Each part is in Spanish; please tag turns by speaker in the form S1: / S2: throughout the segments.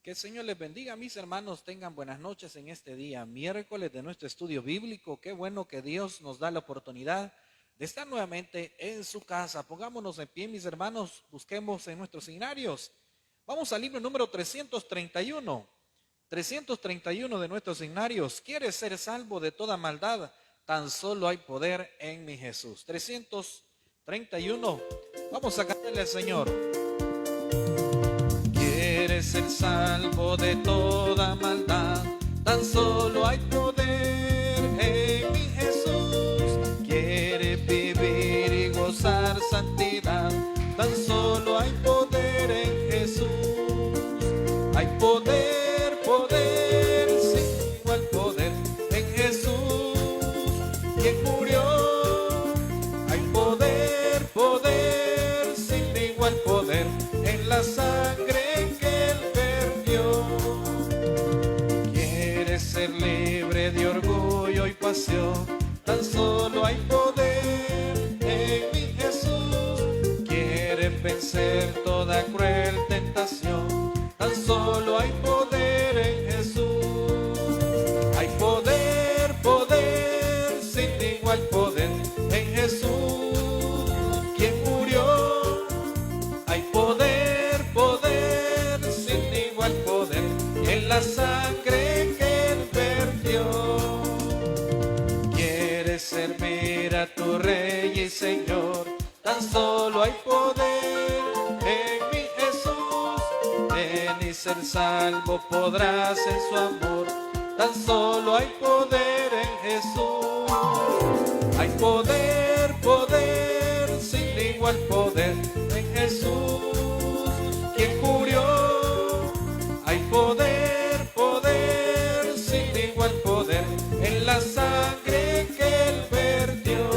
S1: Que el Señor les bendiga, mis hermanos, tengan buenas noches en este día, miércoles de nuestro estudio bíblico. Qué bueno que Dios nos da la oportunidad de estar nuevamente en su casa. Pongámonos en pie, mis hermanos, busquemos en nuestros signarios. Vamos al libro número 331. 331 de nuestros signarios. ¿Quieres ser salvo de toda maldad? Tan solo hay poder en mi Jesús. 331. Vamos a cantarle al Señor. Quieres ser salvo de toda maldad, tan solo hay poder en mi Jesús. Quieres vivir y gozar santidad, tan solo hay poder en Jesús. Hay poder, poder, sin igual poder en Jesús, quien murió. Hay poder, poder, sin igual poder en la sangre que Él perdió. Quieres ser libre de orgullo y pasión, tan solo hay poder en mi Jesús. Quieres vencer toda cruel tentación, tan solo hay poder en Jesús. Hay poder, poder, sin igual poder en Jesús, quien murió. Hay poder, poder, sin igual poder en la sangre que Él perdió. Quieres servir a tu Rey y Señor, tan solo hay poder en mi Jesús. Ven y ser salvo podrás en su amor, tan solo hay poder en Jesús. Hay poder, poder, sin igual poder en Jesús, quien murió. Hay poder, poder, sin igual poder en la sangre que Él perdió.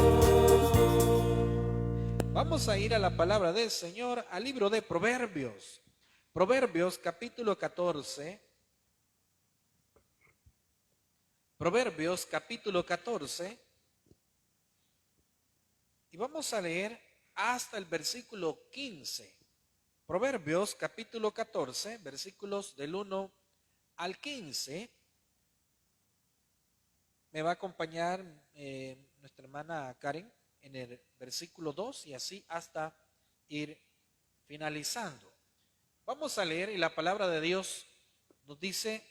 S1: Vamos a ir a la palabra del Señor, al libro de Proverbios. Proverbios capítulo 14. Proverbios capítulo 14. Y vamos a leer hasta el versículo 15. Proverbios capítulo 14, versículos del 1 al 15. Me va a acompañar nuestra hermana Karen en el versículo 2 y así hasta ir finalizando. Vamos a leer y la palabra de Dios nos dice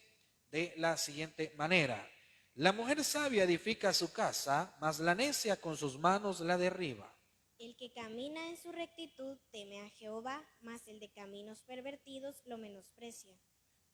S1: de la siguiente manera. La mujer sabia edifica su casa, mas la necia con sus manos la derriba.
S2: El que camina en su rectitud teme a Jehová, mas el de caminos pervertidos lo menosprecia.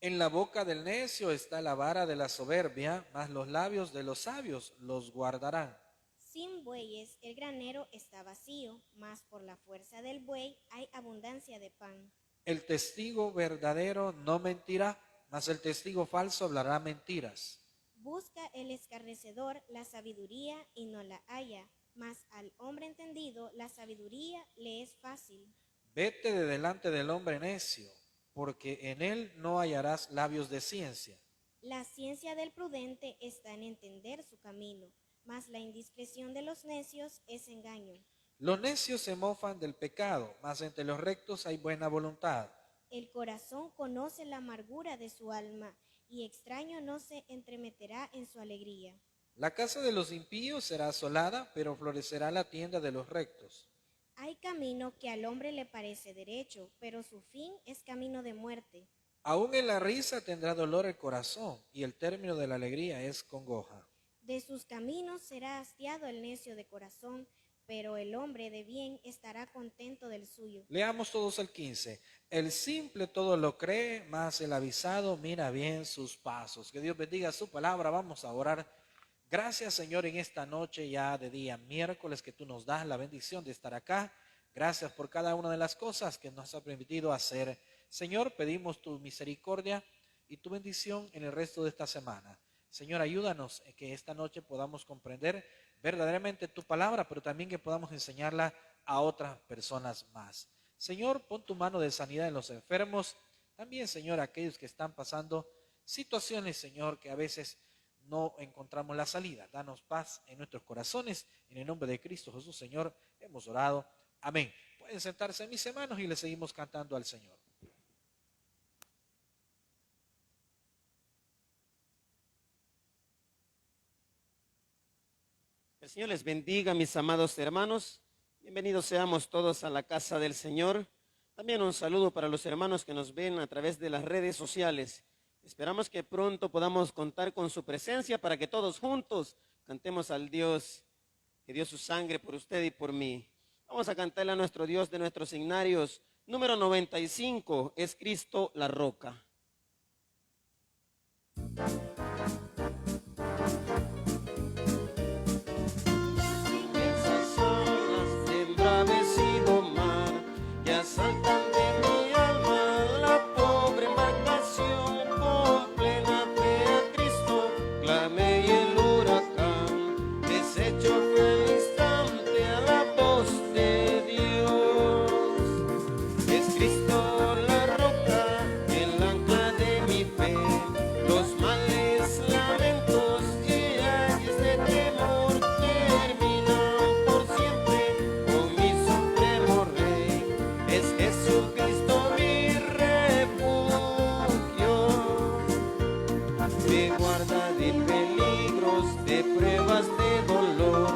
S1: En la boca del necio está la vara de la soberbia, mas los labios de los sabios los guardarán.
S2: Sin bueyes el granero está vacío, mas por la fuerza del buey hay abundancia de pan.
S1: El testigo verdadero no mentirá, mas el testigo falso hablará mentiras.
S2: Busca el escarnecedor la sabiduría y no la halla, mas al hombre entendido la sabiduría le es fácil.
S1: Vete de delante del hombre necio, porque en él no hallarás labios de ciencia.
S2: La ciencia del prudente está en entender su camino, mas la indiscreción de los necios es engaño.
S1: Los necios se mofan del pecado, mas entre los rectos hay buena voluntad.
S2: El corazón conoce la amargura de su alma, y extraño no se entremeterá en su alegría.
S1: La casa de los impíos será asolada, pero florecerá la tienda de los rectos.
S2: Hay camino que al hombre le parece derecho, pero su fin es camino de muerte.
S1: Aún en la risa tendrá dolor el corazón, y el término de la alegría es congoja.
S2: De sus caminos será hastiado el necio de corazón, pero el hombre de bien estará contento del suyo.
S1: Leamos todos el 15. El simple todo lo cree, mas el avisado mira bien sus pasos. Que Dios bendiga su palabra. Vamos a orar. Gracias, Señor, en esta noche ya de día miércoles que tú nos das la bendición de estar acá. Gracias por cada una de las cosas que nos ha permitido hacer. Señor, pedimos tu misericordia y tu bendición en el resto de esta semana. Señor, ayúdanos en que esta noche podamos comprender verdaderamente tu palabra, pero también que podamos enseñarla a otras personas más. Señor, pon tu mano de sanidad en los enfermos. También, Señor, aquellos que están pasando situaciones, Señor, que a veces no encontramos la salida. Danos paz en nuestros corazones. En el nombre de Cristo Jesús, Señor, hemos orado. Amén. Pueden sentarse mis hermanos y le seguimos cantando al Señor.
S3: El Señor les bendiga, mis amados hermanos. Bienvenidos seamos todos a la casa del Señor. También un saludo para los hermanos que nos ven a través de las redes sociales. Esperamos que pronto podamos contar con su presencia para que todos juntos cantemos al Dios que dio su sangre por usted y por mí. Vamos a cantarle a nuestro Dios de nuestros signarios. Número 95, es Cristo la roca. Saltan de mi alma la pobre embarcación, con plena fe a Cristo clamé y el huracán deshecho fue al instante a la voz de Dios. Es Cristo la roca, el ancla de mi fe, los males, lamentos y ayes de temor terminan por siempre con mi supremo Rey. Es Jesucristo mi refugio, me guarda de peligros, de pruebas, de dolor.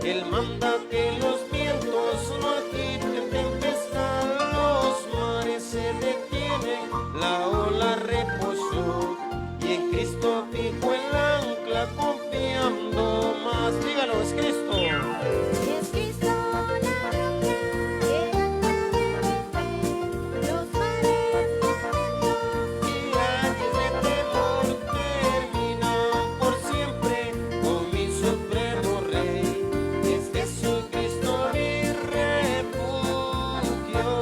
S3: Él manda que los vientos no agiten tempestad, los mares se detienen, la ola reposó, y en Cristo fijo el ancla confiando más. Dígalo, es Cristo.
S2: Es Cristo la roca, el ancla de mi fe, los mares, lamentos
S3: Y ayes de temor terminan por siempre con mi supremo Rey. Es Jesucristo mi refugio,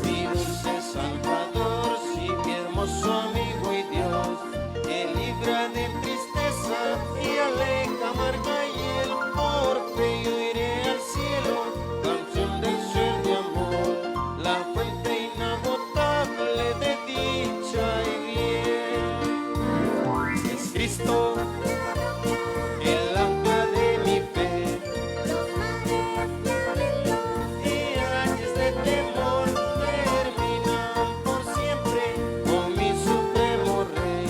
S3: mi dulce Salvador, sí, mi hermoso amigo y Dios, que libra de tristeza y aleja amarga hiel. Por fe yo iré al cielo, canción del ser de amor, la fuente inagotable de dicha y bien. Es Cristo el ancla de mi fe,
S2: los mares, lamentos
S3: y ayes de temor terminan por siempre con mi supremo Rey.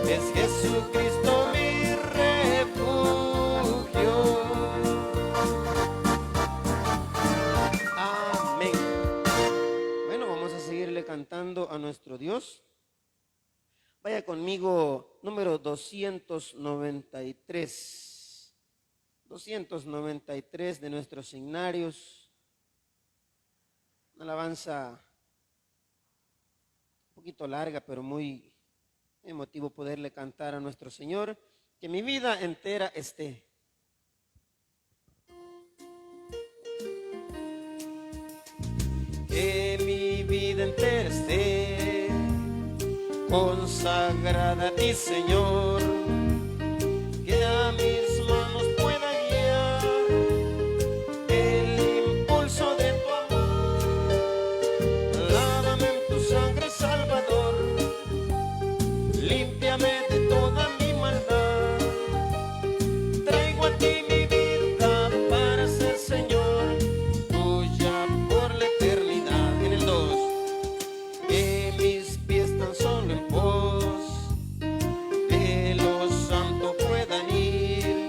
S3: Es Jesucristo mi refugio. Amén. Bueno, vamos a seguirle cantando a nuestro Dios. Vaya conmigo, número 293. 293 de nuestros signarios. Una alabanza un poquito larga, pero muy emotivo poderle cantar a nuestro Señor. Que mi vida entera esté. Que mi vida entera esté consagrada a ti, Señor, que a mis manos pueda guiar el impulso de tu amor. Lávame en tu sangre, Salvador, límpiame de toda mi maldad. Traigo a ti mi vida para ser, Señor, tuya por la eternidad. En el 2, que mis pies tan solo en pos de los santos puedan ir.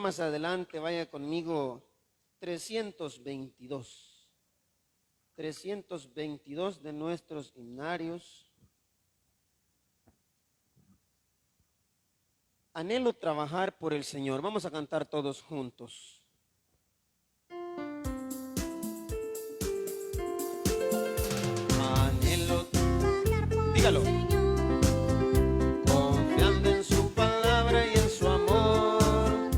S3: más adelante, vaya conmigo, 322. 322 de nuestros himnarios. Anhelo trabajar por el Señor. Vamos a cantar todos juntos. Anhelo, dígalo. Confiando en su palabra y en su amor,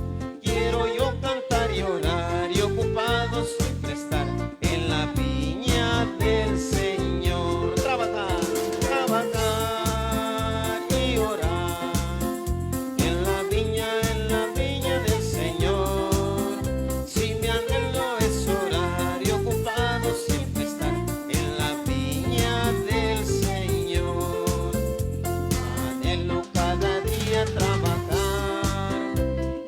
S3: quiero yo cantar y orar y ocupado siempre estar en la viña del Señor. Trabajar, trabajar y orar en la viña del Señor. Si mi anhelo es orar y ocupado siempre estar en la viña del Señor. Anhelo cada día trabajar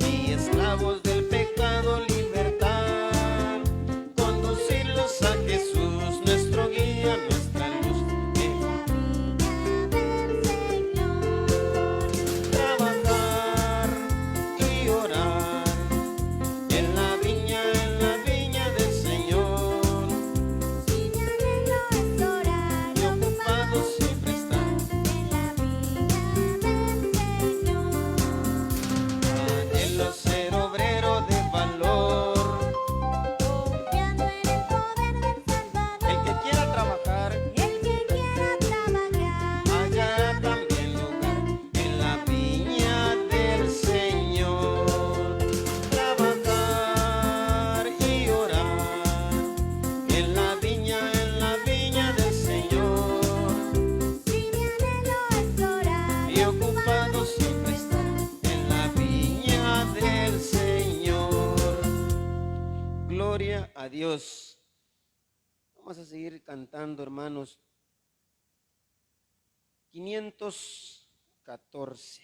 S3: y esclavos del pecado libertar, conducirlos a Jesús, nuestro guía, nuestra luz. Trabajar y orar en la viña del Señor.
S2: Si mi anhelo es orar
S3: Y ocupado siempre estar.
S2: en la viña del Señor.
S3: Anhelo ser obrero de valor.
S2: Confiando en el poder del Salvador.
S3: El que quiera trabajar
S2: El que quiera trabajar
S3: hallará también lugar en la viña del Señor. Trabajar y orar en la viña del Señor.
S2: si mi anhelo es orar
S3: Y ocupado siempre estar en la viña del Señor. Gloria a Dios. Vamos a seguir cantando, hermanos. 514.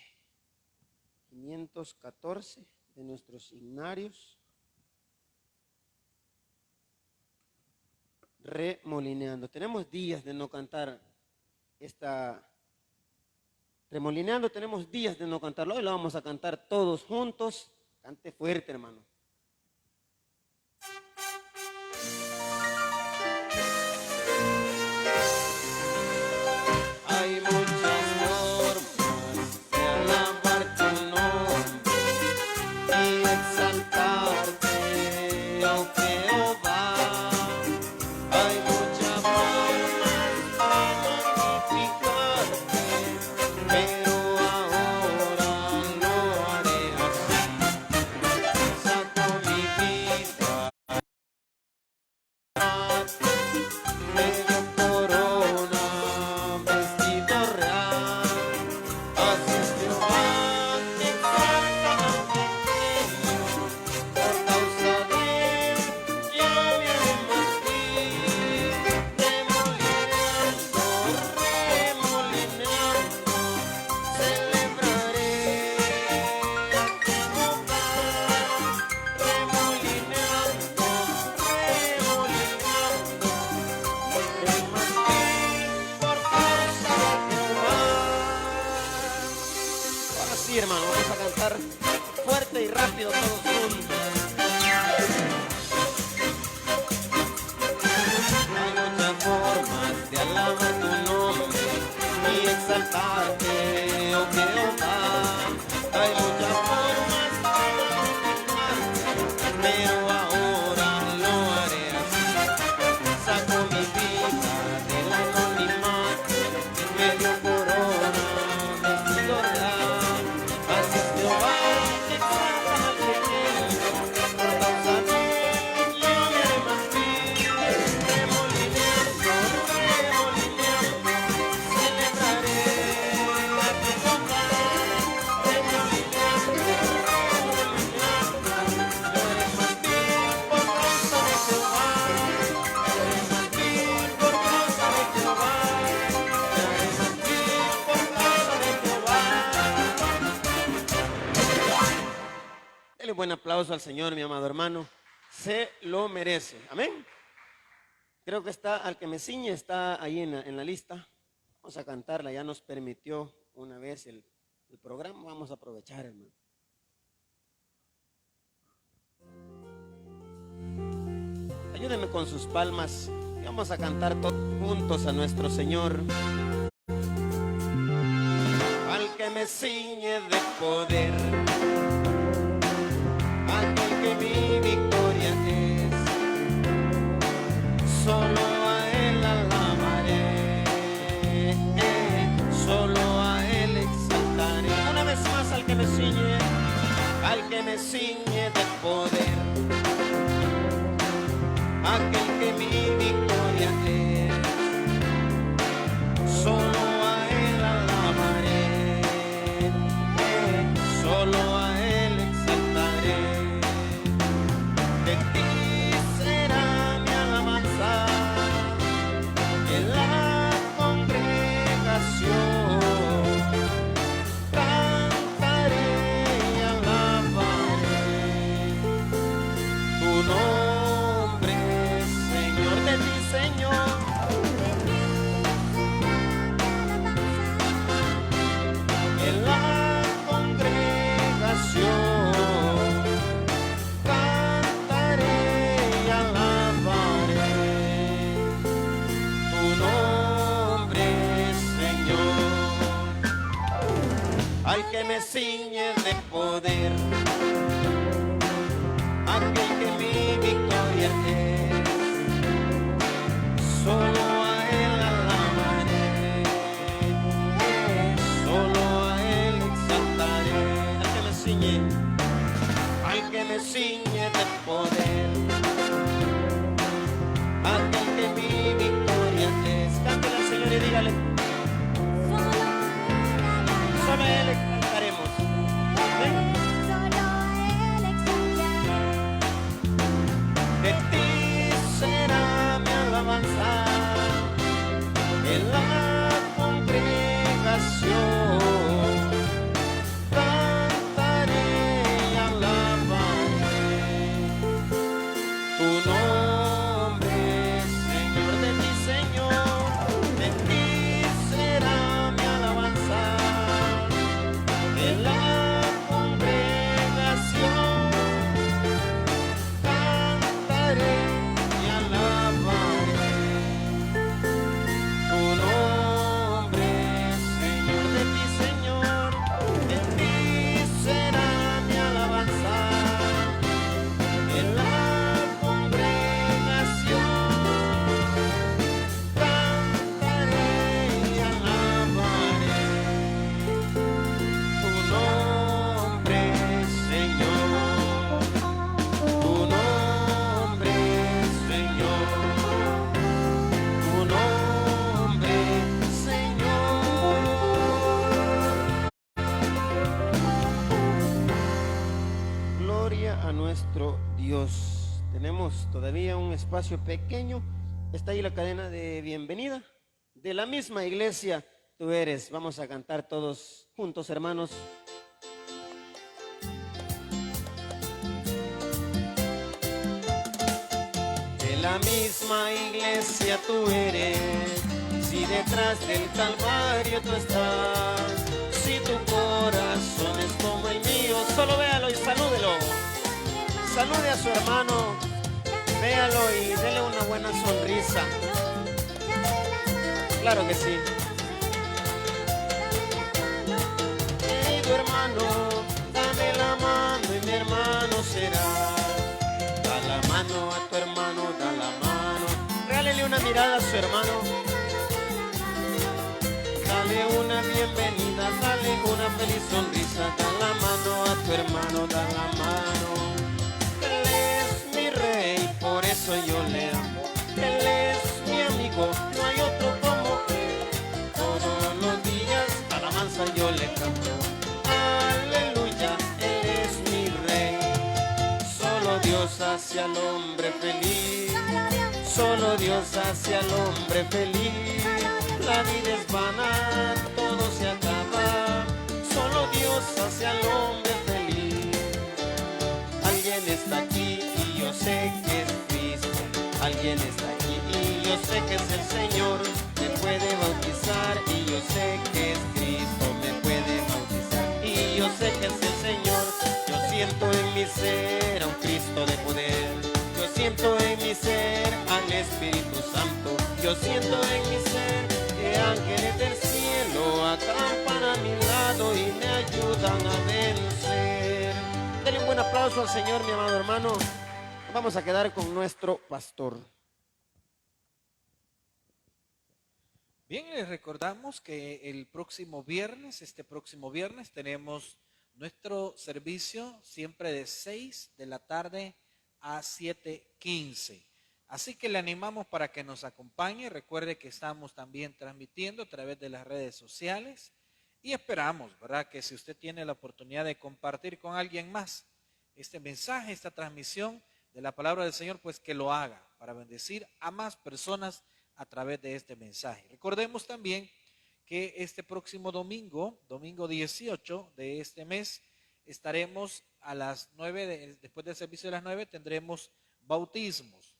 S3: 514 de nuestros himnarios. Remolineando. Tenemos días de no cantar esta. Remolineando, tenemos días de no cantarlo. Hoy lo vamos a cantar todos juntos. Cante fuerte, hermano. Hay muchas formas de alabar tu nombre y exaltarte, oh Jehová. Hay muchas formas de magnificarte, pero ahora lo haré así. Saco mi vida, medio corona, vestido real. Así es Jehová, que exalta al pequeño. Por causa de él, yo me arremetí. Remolinando, celebraré a Jehová. Remolinando, por causa de Jehová. Ahora sí, hermano, vamos a cantar fuerte y rápido todos juntos. Hay muchas formas de alabar tu nombre y exaltarte, oh Jehová. Hay muchas formas de amarte, pero ahora lo haré así. Saco mi vida del anonimato, medio corona, vestido real. Así es Jehová, que exalta al pequeño. Por causa de él, yo me haré más vil. Remolineando, celebraré a Jehová. Remolineando, yo haré más vil por causa de Jehová. Yo haré más vil por causa de Jehová. Yo haré más vil por causa de Jehová. Dele un buen aplauso al Señor, mi amado hermano. Se lo merece. Amén. Creo que está, al que me ciñe, está ahí en la lista. Vamos a cantarla, ya nos permitió una vez el programa. Vamos a aprovechar, hermano. Ayúdenme con sus palmas y vamos a cantar todos juntos a nuestro Señor. Al que me ciñe de poder, aquel que mi victoria es, solo a Él alabaré, solo a Él exaltaré. Una vez más, al que me ciñe de poder, aquel que mi victoria es, solo a Él alabaré, solo a Él exaltaré. De ti será mi alabanza en la congregación. Cantaré y alabaré tu nombre, Señor. De ti, Señor, en la congregación cantaré y alabaré tu nombre, Señor. Al que me ciñe de poder, aquel que mi victoria es, solo a Él alabaré, solo a Él exaltaré. Al que me ciñe de poder, aquel que mi victoria es. Cántale al Señor y dígale, solo a Él cantaremos. De ti será mi alabanza en la congregación. Cantaré y alabaré tu nombre, Señor. De ti, Señor, de ti será mi alabanza en la congregación. Cantaré y alabaré tu nombre, Señor. De ti, Señor, de ti será mi alabanza en la congregación. Cantaré y alabaré tu nombre, Señor. Tu nombre, Señor. Tu nombre, Señor. Gloria a nuestro Dios. Tenemos todavía un espacio pequeño. Está ahí la cadena de bienvenida de la misma iglesia Tú Eres. Vamos a cantar todos juntos, hermanos. De la misma iglesia Tú eres, si detrás del Calvario tú estás, si tu corazón es como el mío, solo véalo y salúdelo. Salude a su hermano, véalo y dele una buena sonrisa. Claro que sí. Querido hermano, dame la mano y mi hermano será. Da la mano a tu hermano, da la mano. Regálele una mirada a su hermano. Dale una bienvenida, dale una feliz sonrisa. Da la mano a tu hermano, da la mano. Él es mi rey, por eso yo le amo. Él es mi amigo, no hay otro como él. Todos los días a la mansa yo le canto. Aleluya, Él es mi rey. Solo Dios hace al hombre feliz. Solo Dios hace al hombre feliz. La vida es vana, todo se acaba. Solo Dios hace al hombre feliz. Alguien está aquí y yo sé que es Cristo. Alguien está aquí y yo sé que es el Señor. Me puede bautizar y yo sé que es Cristo. Me puede bautizar y yo sé que es el Señor. Yo siento en mi ser a un Cristo de poder. Yo siento siento en mi ser al Espíritu Santo. Yo siento en mi ser que ángeles del cielo acampan a mi lado y me ayudan a vencer. Denle un buen aplauso al Señor, mi amado hermano. Vamos a quedar con nuestro pastor.
S1: Bien, les recordamos que este próximo viernes, tenemos nuestro servicio siempre de 6 de la tarde a 7:15. Así que le animamos para que nos acompañe. Recuerde que estamos también transmitiendo a través de las redes sociales y esperamos, ¿verdad?, que si usted tiene la oportunidad de compartir con alguien más este mensaje, esta transmisión de la palabra del Señor, pues que lo haga para bendecir a más personas a través de este mensaje. Recordemos también que este próximo domingo 18 de este mes, estaremos a las 9, después del servicio de las 9, tendremos bautismos.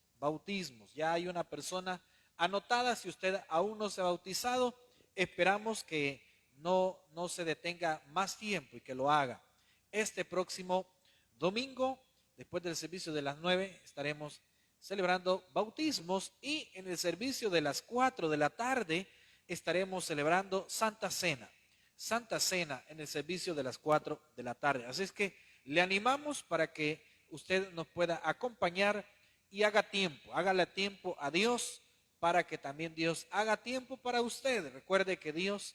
S1: Ya hay una persona anotada. Si usted aún no se ha bautizado, esperamos que no se detenga más tiempo y que lo haga. Este próximo domingo, después del servicio de las 9, estaremos celebrando bautismos, y en el servicio de las 4 de la tarde estaremos celebrando Santa Cena en el servicio de las 4 de la tarde. Así es que le animamos para que usted nos pueda acompañar y hágale tiempo a Dios, para que también Dios haga tiempo para usted. Recuerde que Dios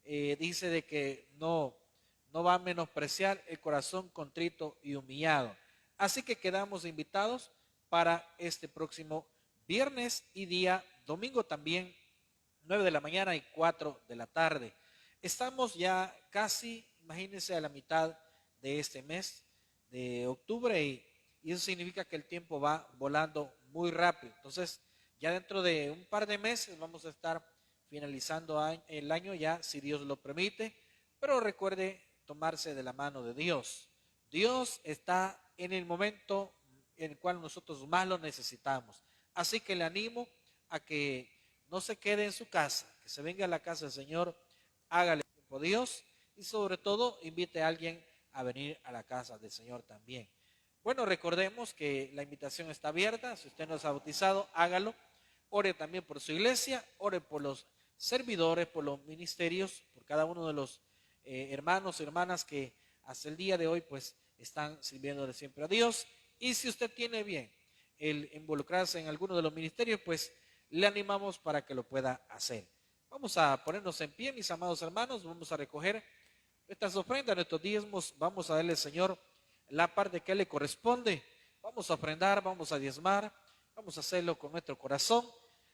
S1: dice de que no va a menospreciar el corazón contrito y humillado. Así que quedamos invitados para este próximo viernes y día domingo también, 9 de la mañana y 4 de la tarde. Estamos ya casi, imagínense, a la mitad de este mes de octubre, y eso significa que el tiempo va volando muy rápido. Entonces, ya dentro de un par de meses vamos a estar finalizando el año ya, si Dios lo permite. Pero recuerde tomarse de la mano de Dios. Dios está en el momento en el cual nosotros más lo necesitamos. Así que le animo a que no se quede en su casa, que se venga a la casa del Señor, hágale tiempo a Dios, y sobre todo invite a alguien a venir a la casa del Señor también. Bueno, recordemos que la invitación está abierta. Si usted no se ha bautizado, hágalo. Ore también por su iglesia, ore por los servidores, por los ministerios, por cada uno de los hermanos y hermanas que hasta el día de hoy pues están sirviéndole siempre a Dios. Y si usted tiene bien el involucrarse en alguno de los ministerios, pues le animamos para que lo pueda hacer. Vamos a ponernos en pie, mis amados hermanos. Vamos a recoger nuestras ofrendas, nuestros diezmos. Vamos a darle al Señor la parte que le corresponde. Vamos a ofrendar, vamos a diezmar, vamos a hacerlo con nuestro corazón.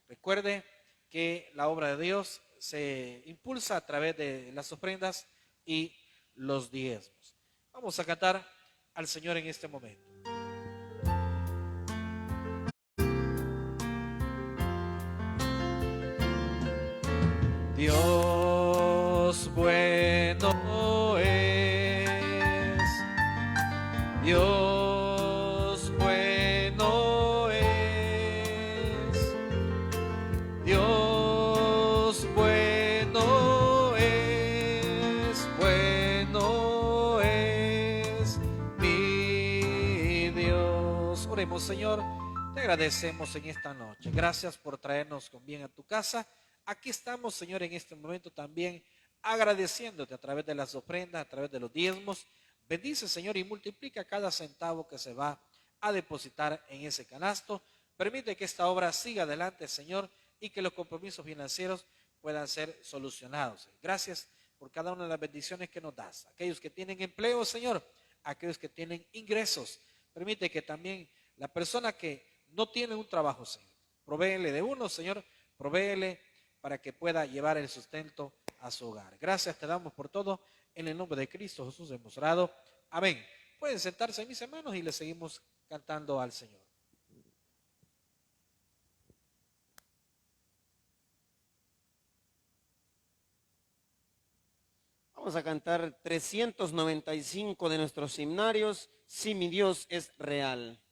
S1: Recuerde que la obra de Dios se impulsa a través de las ofrendas y los diezmos. Vamos a cantar al Señor en este momento. Dios bueno es, Dios bueno es, Dios bueno es mi Dios. Oremos. Señor, te agradecemos en esta noche. Gracias por traernos con bien a tu casa. Aquí estamos, Señor, en este momento también agradeciéndote a través de las ofrendas, a través de los diezmos. Bendice, Señor, y multiplica cada centavo que se va a depositar en ese canasto. Permite que esta obra siga adelante, Señor, y que los compromisos financieros puedan ser solucionados. Gracias por cada una de las bendiciones que nos das. Aquellos que tienen empleo, Señor, aquellos que tienen ingresos. Permite que también la persona que no tiene un trabajo, Señor, provéele de uno, Señor, provéele para que pueda llevar el sustento a su hogar. Gracias te damos por todo. En el nombre de Cristo Jesús hemos orado. Amén. Pueden sentarse, mis hermanos, y le seguimos cantando al Señor.
S3: Vamos a cantar 395 de nuestros himnarios, Si mi Dios es real.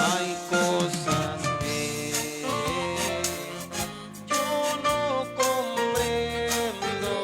S3: Hay cosas que yo no comprendo,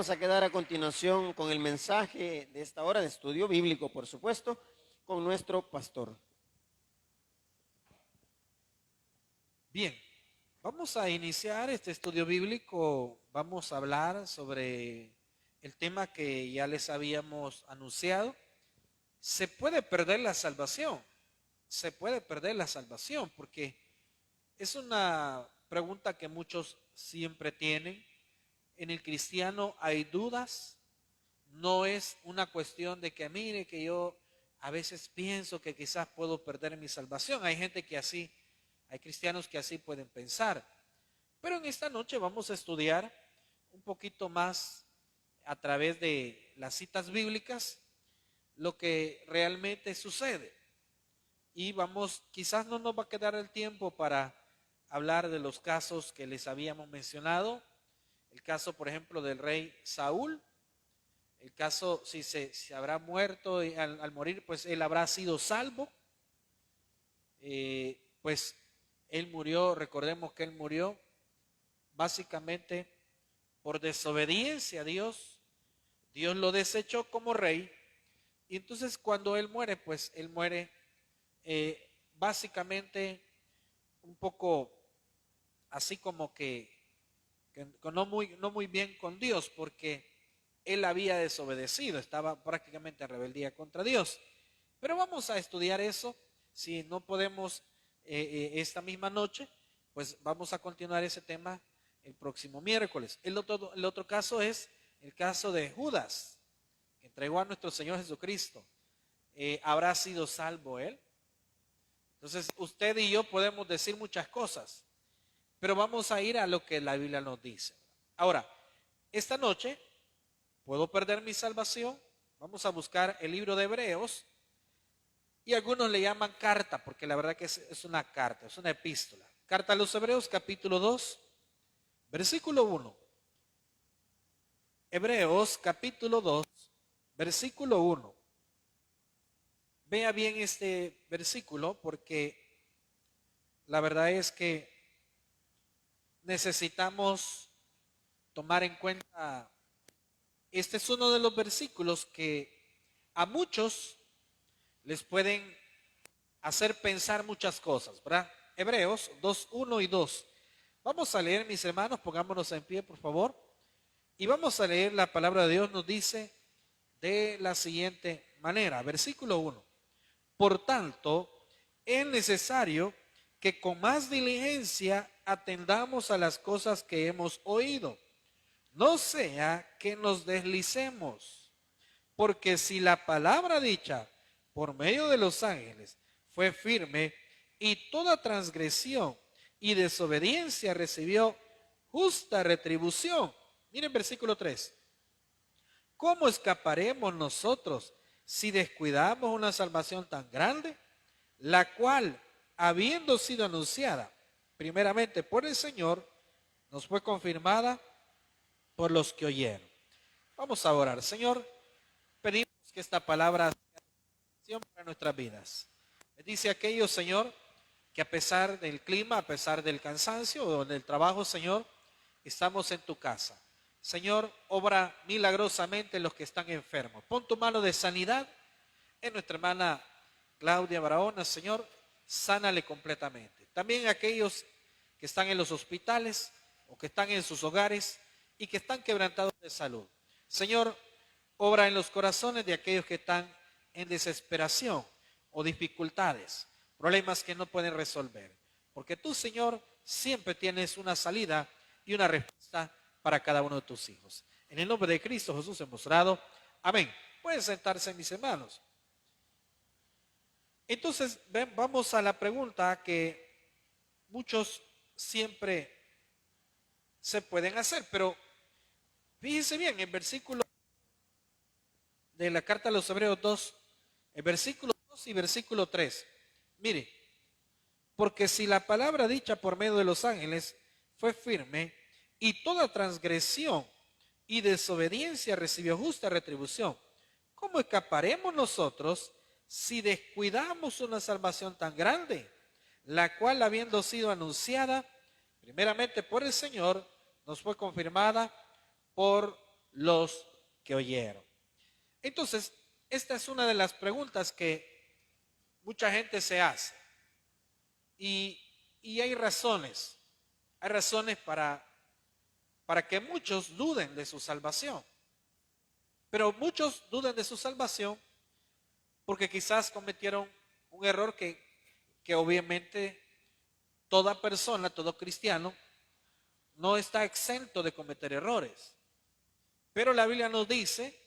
S3: vamos a quedar a continuación con el mensaje de esta hora de estudio bíblico, por supuesto, con nuestro pastor.
S1: Bien, vamos a iniciar este estudio bíblico. Vamos a hablar sobre el tema que ya les habíamos anunciado. ¿Se puede perder la salvación? Se puede perder la salvación porque es una pregunta que muchos siempre tienen. En el cristiano hay dudas. No es una cuestión de que mire que yo a veces pienso que quizás puedo perder mi salvación. Hay gente que así, hay cristianos que así pueden pensar. Pero en esta noche vamos a estudiar un poquito más a través de las citas bíblicas lo que realmente sucede. Y quizás no nos va a quedar el tiempo para hablar de los casos que les habíamos mencionado. El caso, por ejemplo, del rey Saúl. El caso, si habrá muerto y al morir, pues él habrá sido salvo. Pues él murió, recordemos que él murió básicamente por desobediencia a Dios. Dios lo desechó como rey. Y entonces cuando él muere, pues él muere básicamente un poco así como que no muy bien con Dios, porque él había desobedecido, estaba prácticamente en rebeldía contra Dios. Pero vamos a estudiar eso. Si no podemos esta misma noche, pues vamos a continuar ese tema el próximo miércoles. El otro caso es el caso de Judas, que entregó a nuestro Señor Jesucristo. ¿Habrá sido salvo él? Entonces usted y yo podemos decir muchas cosas, pero vamos a ir a lo que la Biblia nos dice. Ahora, esta noche, ¿puedo perder mi salvación? Vamos a buscar el libro de Hebreos, y algunos le llaman carta, porque la verdad que es una carta, es una epístola. Carta a los Hebreos, capítulo 2, versículo 1. Hebreos, capítulo 2, versículo 1. Vea bien este versículo, porque la verdad es que necesitamos tomar en cuenta. Este es uno de los versículos que a muchos les pueden hacer pensar muchas cosas, ¿verdad? Hebreos 2, 1 y 2. Vamos a leer, mis hermanos, pongámonos en pie, por favor. Y vamos a leer la palabra de Dios. Nos dice de la siguiente manera, versículo 1. Por tanto, es necesario que con más diligencia atendamos a las cosas que hemos oído. No sea que nos deslicemos, porque si la palabra dicha por medio de los ángeles fue firme, y toda transgresión y desobediencia recibió justa retribución. Miren versículo 3. ¿Cómo escaparemos nosotros si descuidamos una salvación tan grande, la cual, habiendo sido anunciada primeramente por el Señor, nos fue confirmada por los que oyeron? Vamos a orar. Señor, pedimos que esta palabra sea bendición para nuestras vidas. Dice aquello, Señor, que a pesar del clima, a pesar del cansancio o del trabajo, Señor, estamos en tu casa. Señor, obra milagrosamente en los que están enfermos. Pon tu mano de sanidad en nuestra hermana Claudia Barahona, Señor, sánale completamente. También aquellos que están en los hospitales o que están en sus hogares y que están quebrantados de salud. Señor, obra en los corazones de aquellos que están en desesperación o dificultades, problemas que no pueden resolver. Porque tú, Señor, siempre tienes una salida y una respuesta para cada uno de tus hijos. En el nombre de Cristo Jesús hemos orado. Amén. Pueden sentarse, mis hermanos. Entonces, vamos a la pregunta que muchos siempre se pueden hacer, pero fíjense bien, el versículo de la carta a los Hebreos 2, el versículo 2 y versículo 3. Mire, porque si la palabra dicha por medio de los ángeles fue firme, y toda transgresión y desobediencia recibió justa retribución, ¿cómo escaparemos nosotros si descuidamos una salvación tan grande, la cual, habiendo sido anunciada primeramente por el Señor, nos fue confirmada por los que oyeron. Entonces, esta es una de las preguntas que mucha gente se hace. Y hay razones para que muchos duden de su salvación. Pero muchos duden de su salvación porque quizás cometieron un error que obviamente toda persona, todo cristiano, no está exento de cometer errores. Pero la Biblia nos dice,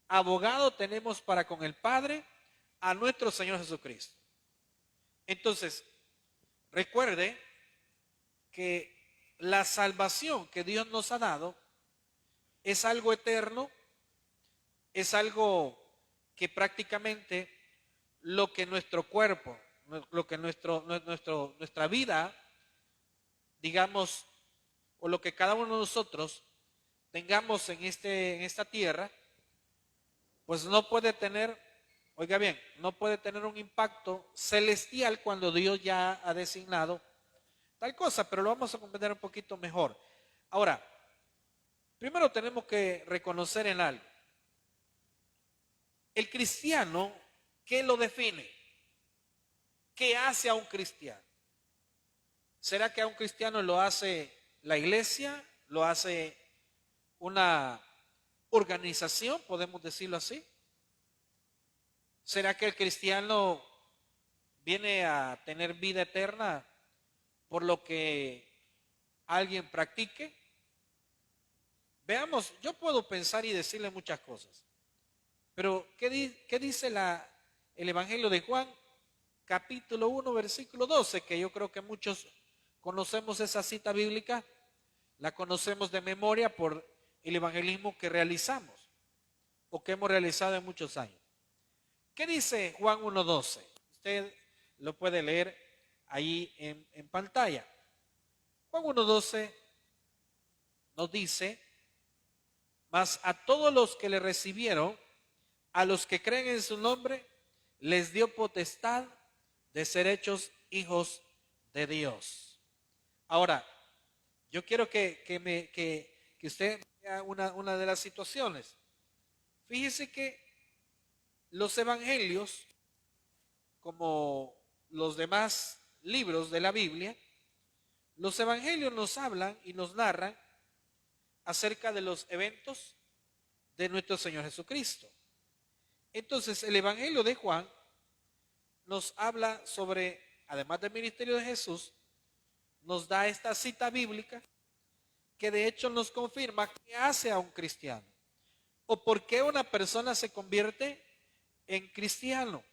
S1: abogado tenemos para con el Padre a nuestro Señor Jesucristo. Entonces, recuerde que la salvación que Dios nos ha dado es algo eterno, es algo que prácticamente lo que nuestro cuerpo, lo que nuestra vida, digamos, o lo que cada uno de nosotros tengamos en esta tierra, pues no puede tener, oiga bien, no puede tener un impacto celestial cuando Dios ya ha designado tal cosa, pero lo vamos a comprender un poquito mejor. Ahora, primero tenemos que reconocer en algo. El cristiano, ¿qué lo define? ¿Qué hace a un cristiano? ¿Será que a un cristiano lo hace la iglesia? ¿Lo hace una organización? ¿Podemos decirlo así? ¿Será que el cristiano viene a tener vida eterna por lo que alguien practique? Veamos, yo puedo pensar y decirle muchas cosas, pero ¿qué dice el Evangelio de Juan, capítulo 1, versículo 12? Que yo creo que muchos conocemos esa cita bíblica, la conocemos de memoria por el evangelismo que realizamos o que hemos realizado en muchos años. ¿Qué dice Juan 1:12? Usted lo puede leer ahí en pantalla. Juan 1:12 nos dice, mas a todos los que le recibieron, a los que creen en su nombre, les dio potestad de ser hechos hijos de Dios. Ahora, yo quiero que usted vea una de las situaciones. Fíjese que los evangelios, como los demás libros de la Biblia, los evangelios nos hablan y nos narran acerca de los eventos de nuestro Señor Jesucristo. Entonces, el evangelio de Juan nos habla sobre, además del ministerio de Jesús, nos da esta cita bíblica que de hecho nos confirma qué hace a un cristiano o por qué una persona se convierte en cristiano,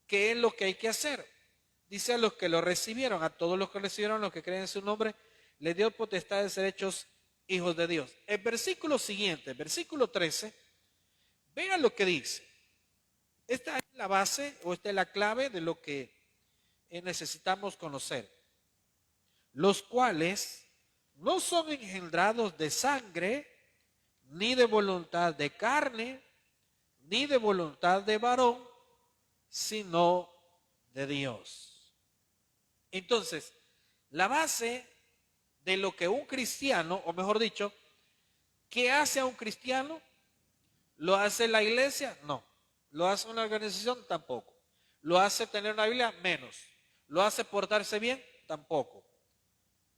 S1: qué es lo que hay que hacer. Dice a los que lo recibieron, a todos los que recibieron, los que creen en su nombre, les dio potestad de ser hechos hijos de Dios. El versículo siguiente, versículo 13, vean lo que dice. Esta es la base o esta es la clave de lo que necesitamos conocer. Los cuales no son engendrados de sangre, ni de voluntad de carne, ni de voluntad de varón, sino de Dios. Entonces, la base de lo que un cristiano, o mejor dicho, ¿qué hace a un cristiano? ¿Lo hace la iglesia? No. ¿Lo hace una organización? Tampoco. ¿Lo hace tener una Biblia? Menos. ¿Lo hace portarse bien? Tampoco.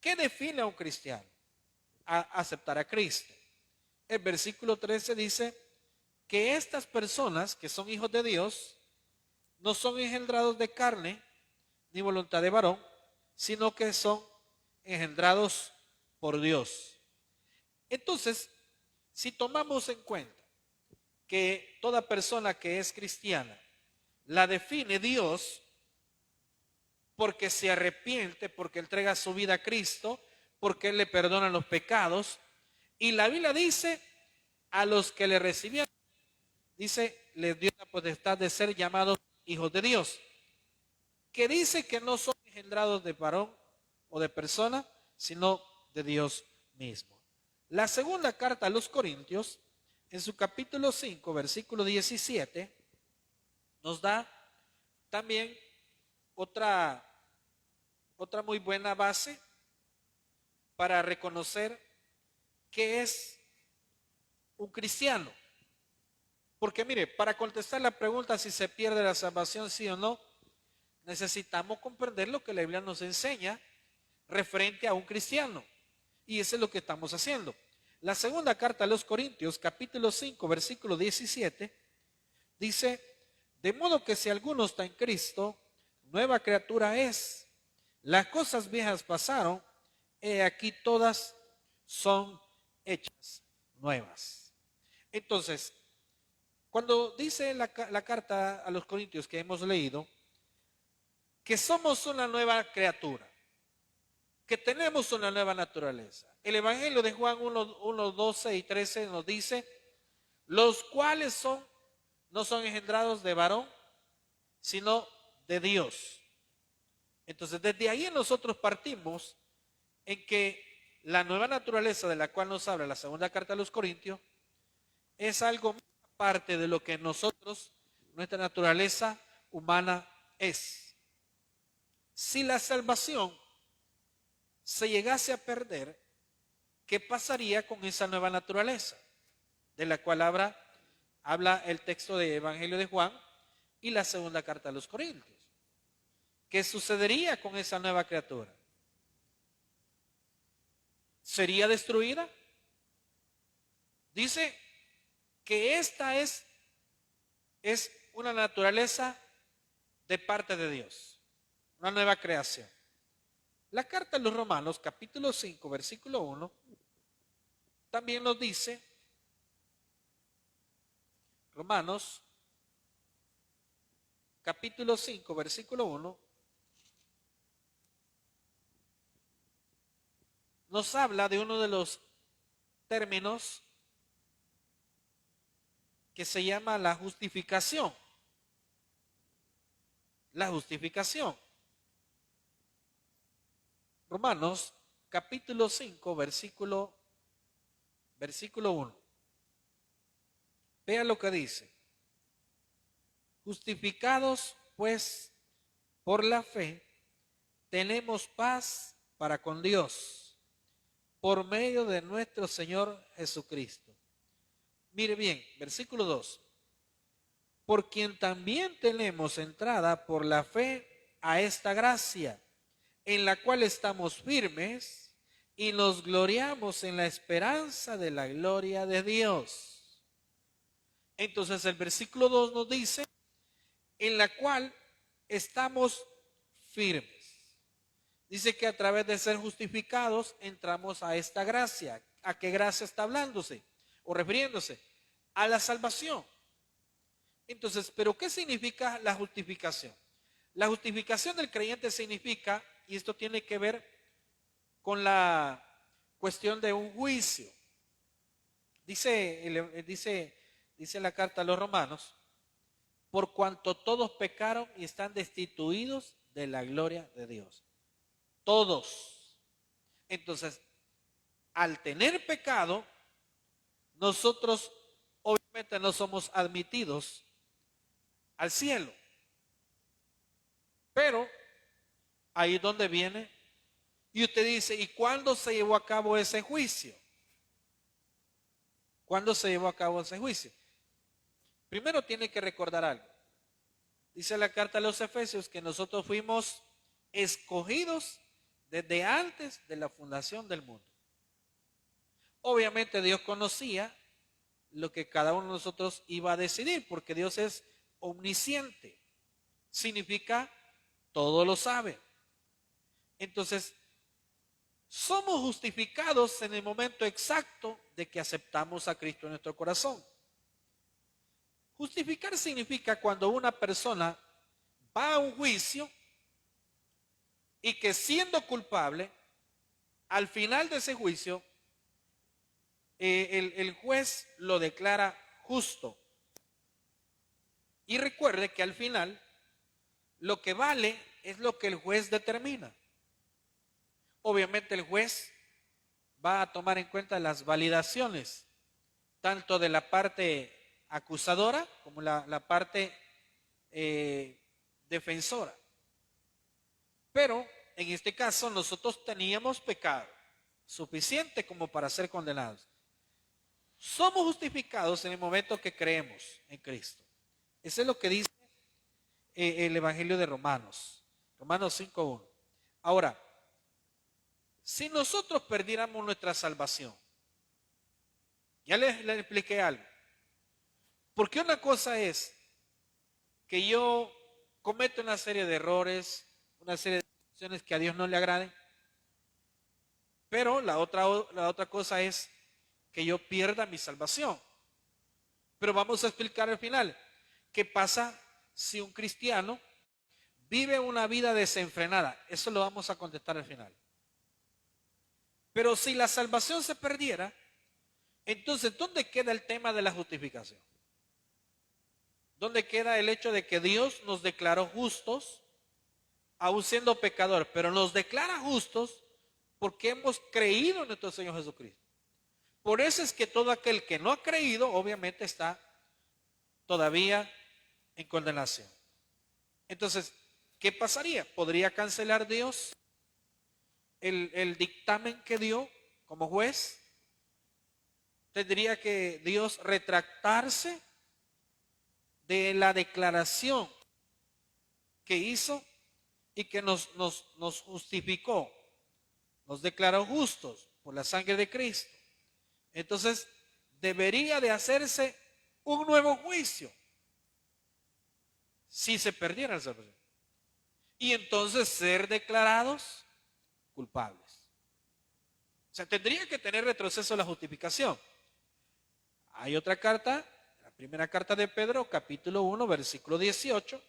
S1: ¿Qué define a un cristiano? A aceptar a Cristo. El versículo 13 dice que estas personas que son hijos de Dios no son engendrados de carne ni voluntad de varón, sino que son engendrados por Dios. Entonces, si tomamos en cuenta que toda persona que es cristiana la define Dios porque se arrepiente, porque entrega su vida a Cristo, porque Él le perdona los pecados, y la Biblia dice a los que le recibieron, dice, les dio la potestad de ser llamados hijos de Dios, que dice que no son engendrados de varón o de persona, sino de Dios mismo. La segunda carta a los Corintios, en su capítulo 5, versículo 17, nos da también otra muy buena base para reconocer qué es un cristiano. Porque mire, para contestar la pregunta si se pierde la salvación sí o no, necesitamos comprender lo que la Biblia nos enseña referente a un cristiano. Y eso es lo que estamos haciendo. La segunda carta a los Corintios, capítulo 5, versículo 17, dice: de modo que si alguno está en Cristo, nueva criatura es. Las cosas viejas pasaron, he aquí todas son hechas nuevas. Entonces, cuando dice la carta a los Corintios que hemos leído, que somos una nueva criatura, que tenemos una nueva naturaleza. El Evangelio de Juan 1, 12 y 13 nos dice: los cuales no son engendrados de varón, sino de Dios. Entonces, desde ahí nosotros partimos en que la nueva naturaleza de la cual nos habla la segunda carta a los Corintios es algo más aparte de lo que nosotros, nuestra naturaleza humana es. Si la salvación se llegase a perder, ¿qué pasaría con esa nueva naturaleza de la cual habla el texto de Evangelio de Juan y la segunda carta a los Corintios? ¿Qué sucedería con esa nueva criatura? ¿Sería destruida? Dice que esta es una naturaleza de parte de Dios, una nueva creación. La carta a los Romanos, capítulo 5, versículo 1, también nos dice, Romanos, capítulo 5, versículo 1, nos habla de uno de los términos que se llama la justificación. La justificación. Romanos, capítulo 5, versículo 1. Vea lo que dice. Justificados, pues, por la fe, tenemos paz para con Dios, por medio de nuestro Señor Jesucristo. Mire bien, versículo 2. Por quien también tenemos entrada por la fe a esta gracia, en la cual estamos firmes y nos gloriamos en la esperanza de la gloria de Dios. Entonces el versículo 2 nos dice, en la cual estamos firmes. Dice que a través de ser justificados entramos a esta gracia. ¿A qué gracia está hablándose o refiriéndose? A la salvación. Entonces, ¿pero qué significa la justificación? La justificación del creyente significa, y esto tiene que ver con la cuestión de un juicio. Dice la carta a los Romanos, por cuanto todos pecaron y están destituidos de la gloria de Dios. Todos. Entonces, al tener pecado, nosotros obviamente no somos admitidos al cielo. Pero ahí es donde viene, y usted dice, ¿y cuándo se llevó a cabo ese juicio? ¿Cuándo se llevó a cabo ese juicio? Primero tiene que recordar algo. Dice la carta a los Efesios que nosotros fuimos escogidos desde antes de la fundación del mundo. Obviamente Dios conocía lo que cada uno de nosotros iba a decidir, porque Dios es omnisciente. Significa todo lo sabe. Entonces, somos justificados en el momento exacto de que aceptamos a Cristo en nuestro corazón. Justificar significa cuando una persona va a un juicio y que siendo culpable, al final de ese juicio, el juez lo declara justo. Y recuerde que al final, lo que vale es lo que el juez determina. Obviamente el juez va a tomar en cuenta las validaciones, tanto de la parte acusadora como la parte defensora. Pero en este caso nosotros teníamos pecado suficiente como para ser condenados. Somos justificados en el momento que creemos en Cristo. Eso es lo que dice el Evangelio de Romanos. Romanos 5:1. Ahora, si nosotros perdiéramos nuestra salvación, ya les expliqué algo. Porque una cosa es que yo cometo una serie de errores, una serie de acciones que a Dios no le agraden, pero la otra cosa es que yo pierda mi salvación. Pero vamos a explicar al final, ¿qué pasa si un cristiano vive una vida desenfrenada? Eso lo vamos a contestar al final. Pero si la salvación se perdiera, entonces, ¿dónde queda el tema de la justificación? ¿Dónde queda el hecho de que Dios nos declaró justos, aun siendo pecadores, pero nos declara justos porque hemos creído en nuestro Señor Jesucristo? Por eso es que todo aquel que no ha creído, obviamente está todavía en condenación. Entonces, ¿qué pasaría? ¿Podría cancelar Dios el dictamen que dio como juez? ¿Tendría que Dios retractarse de la declaración que hizo y que nos justificó, nos declaró justos por la sangre de Cristo? Entonces, debería de hacerse un nuevo juicio si se perdiera el salvación. Y entonces ser declarados culpables. O sea, tendría que tener retroceso la justificación. Hay otra carta, la primera carta de Pedro, capítulo 1, versículo 18.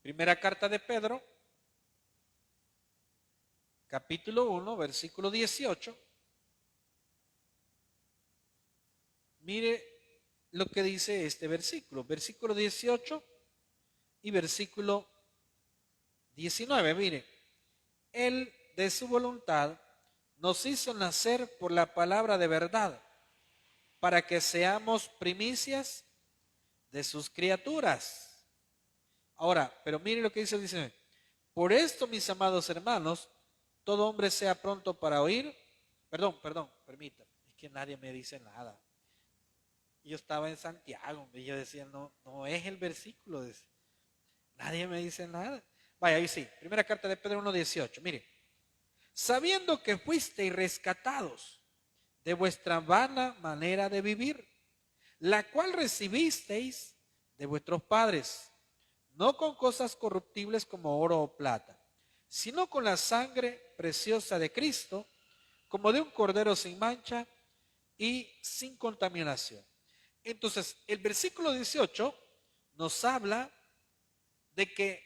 S1: Primera carta de Pedro, capítulo 1, versículo 18. Mire lo que dice este versículo. Versículo 18 y versículo 19. Mire, Él de su voluntad nos hizo nacer por la palabra de verdad, para que seamos primicias de sus criaturas. Ahora, pero mire lo que dice el 19. Por esto, mis amados hermanos, todo hombre sea pronto para oír. Permítame, es que nadie me dice nada. Yo estaba en Santiago y yo decía, no es el versículo. Nadie me dice nada. Vaya, ahí sí. Primera carta de Pedro 1:18. Mire, sabiendo que fuisteis rescatados de vuestra vana manera de vivir, la cual recibisteis de vuestros padres, no con cosas corruptibles como oro o plata, sino con la sangre preciosa de Cristo, como de un cordero sin mancha y sin contaminación. Entonces, el versículo 18 nos habla de que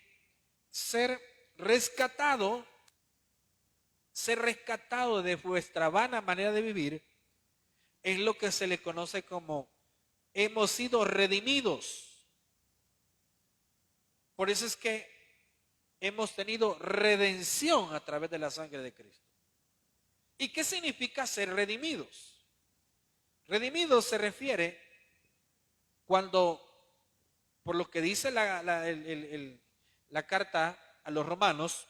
S1: ser rescatado de vuestra vana manera de vivir es lo que se le conoce como hemos sido redimidos. Por eso es que hemos tenido redención a través de la sangre de Cristo. ¿Y qué significa ser redimidos? Redimidos se refiere cuando, por lo que dice la carta a los romanos,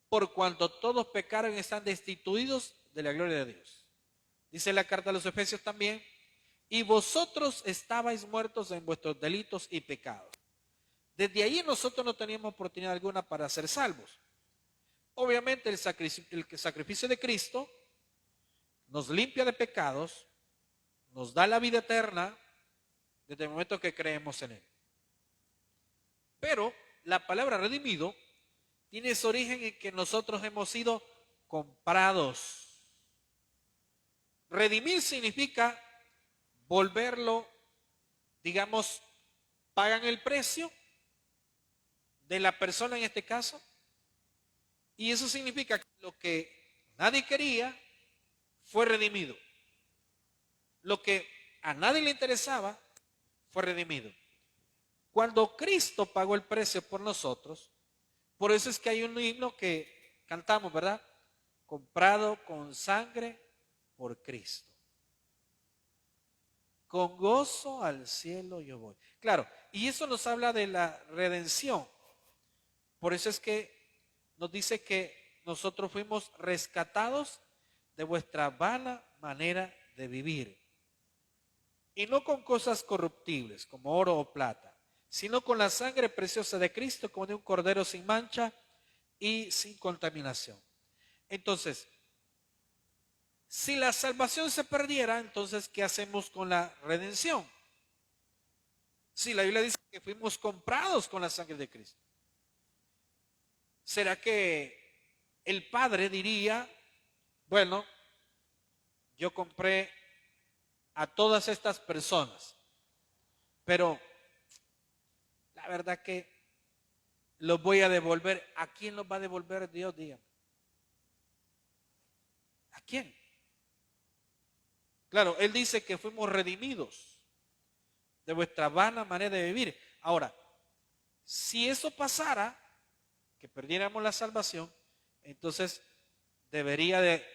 S1: por cuanto todos pecaron y están destituidos de la gloria de Dios. Dice la carta a los Efesios también, y vosotros estabais muertos en vuestros delitos y pecados. Desde ahí nosotros no teníamos oportunidad alguna para ser salvos. Obviamente el sacrificio de Cristo nos limpia de pecados, nos da la vida eterna desde el momento que creemos en Él. Pero la palabra redimido tiene su origen en que nosotros hemos sido comprados. Redimir significa volverlo, digamos, pagan el precio de la persona en este caso, y eso significa que lo que nadie quería fue redimido. Lo que a nadie le interesaba fue redimido. Cuando Cristo pagó el precio por nosotros, por eso es que hay un himno que cantamos, ¿verdad? Comprado con sangre por Cristo. Con gozo al cielo yo voy. Claro, y eso nos habla de la redención. Por eso es que nos dice que nosotros fuimos rescatados de vuestra vana manera de vivir. Y no con cosas corruptibles como oro o plata, sino con la sangre preciosa de Cristo, como de un cordero sin mancha y sin contaminación. Entonces, si la salvación se perdiera, entonces, ¿qué hacemos con la redención? Si la Biblia dice que fuimos comprados con la sangre de Cristo, ¿será que el Padre diría, bueno, yo compré a todas estas personas, pero la verdad que los voy a devolver? ¿A quién los va a devolver Dios? Dígame. ¿A quién? Claro, Él dice que fuimos redimidos de vuestra vana manera de vivir. Ahora, si eso pasara, que perdiéramos la salvación, entonces debería de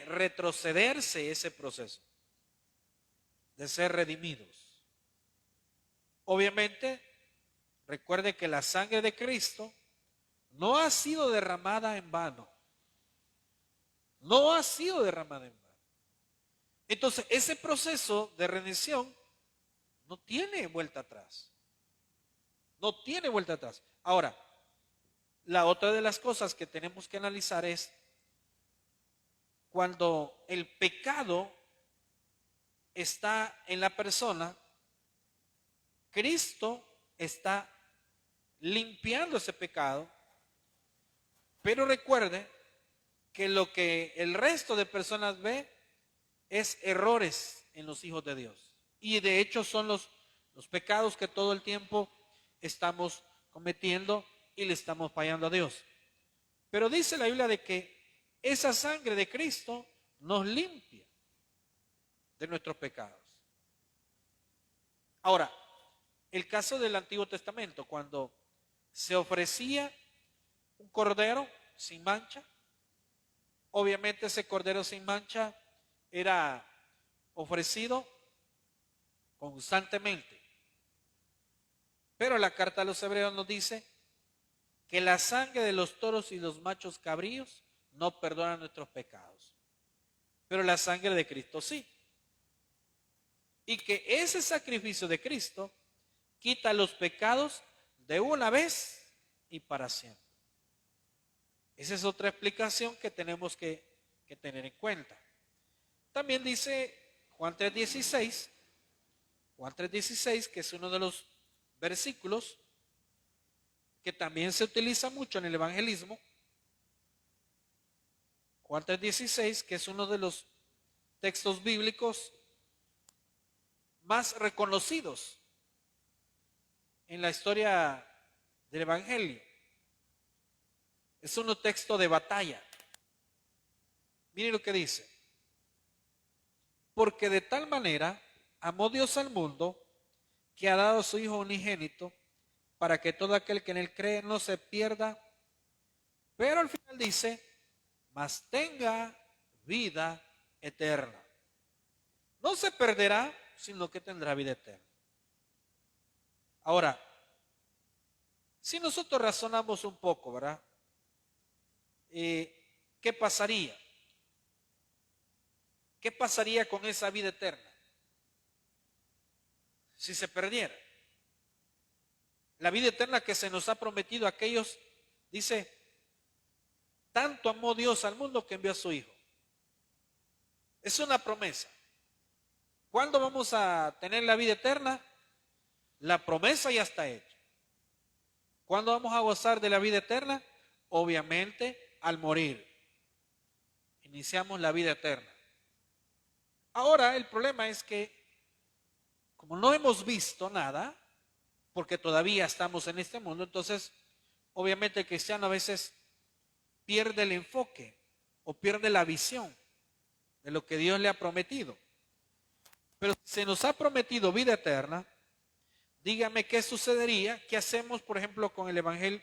S1: retrocederse ese proceso de ser redimidos. Obviamente, recuerde que la sangre de Cristo no ha sido derramada en vano. No ha sido derramada en vano. Entonces, ese proceso de redención no tiene vuelta atrás. No tiene vuelta atrás. Ahora, la otra de las cosas que tenemos que analizar es cuando el pecado está en la persona, Cristo está limpiando ese pecado, pero recuerde que lo que el resto de personas ve es errores en los hijos de Dios. Y de hecho son los pecados que todo el tiempo estamos cometiendo y le estamos fallando a Dios. Pero dice la Biblia de que esa sangre de Cristo nos limpia de nuestros pecados. Ahora, el caso del Antiguo Testamento, cuando se ofrecía un cordero sin mancha, obviamente ese cordero sin mancha era ofrecido constantemente. Pero la carta a los Hebreos nos dice que la sangre de los toros y los machos cabríos no perdona nuestros pecados, pero la sangre de Cristo sí. Y que ese sacrificio de Cristo quita los pecados de una vez y para siempre. Esa es otra explicación que tenemos que tener en cuenta. También dice Juan 3:16, que es uno de los versículos que también se utiliza mucho en el evangelismo. Juan 3:16, que es uno de los textos bíblicos más reconocidos en la historia del evangelio. Es un texto de batalla. Miren lo que dice: porque de tal manera amó Dios al mundo, que ha dado a su Hijo unigénito, para que todo aquel que en él cree no se pierda, pero al final dice, mas tenga vida eterna. No se perderá, sino que tendrá vida eterna. Ahora, si nosotros razonamos un poco, ¿verdad? ¿Qué pasaría? ¿Qué pasaría con esa vida eterna si se perdiera? La vida eterna que se nos ha prometido a aquellos, dice, tanto amó Dios al mundo que envió a su Hijo. Es una promesa. ¿Cuándo vamos a tener la vida eterna? La promesa ya está hecha. ¿Cuándo vamos a gozar de la vida eterna? Obviamente al morir. Iniciamos la vida eterna. Ahora el problema es que, como no hemos visto nada, porque todavía estamos en este mundo, entonces obviamente el cristiano a veces pierde el enfoque o pierde la visión de lo que Dios le ha prometido. Pero si se nos ha prometido vida eterna, dígame qué sucedería, qué hacemos, por ejemplo, con el evangelio,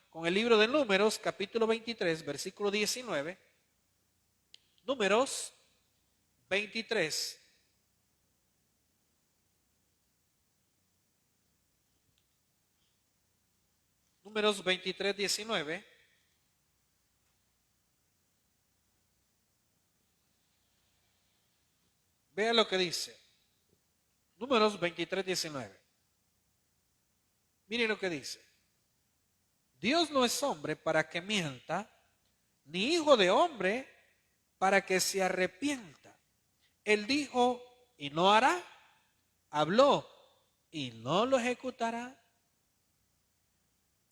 S1: con el libro de Números, capítulo 23, versículo 19. Números 23. Números 23, 19. Vea lo que dice. Números 23, 19. Miren lo que dice. Dios no es hombre para que mienta, ni hijo de hombre para que se arrepienta. Él dijo y no hará, habló y no lo ejecutará.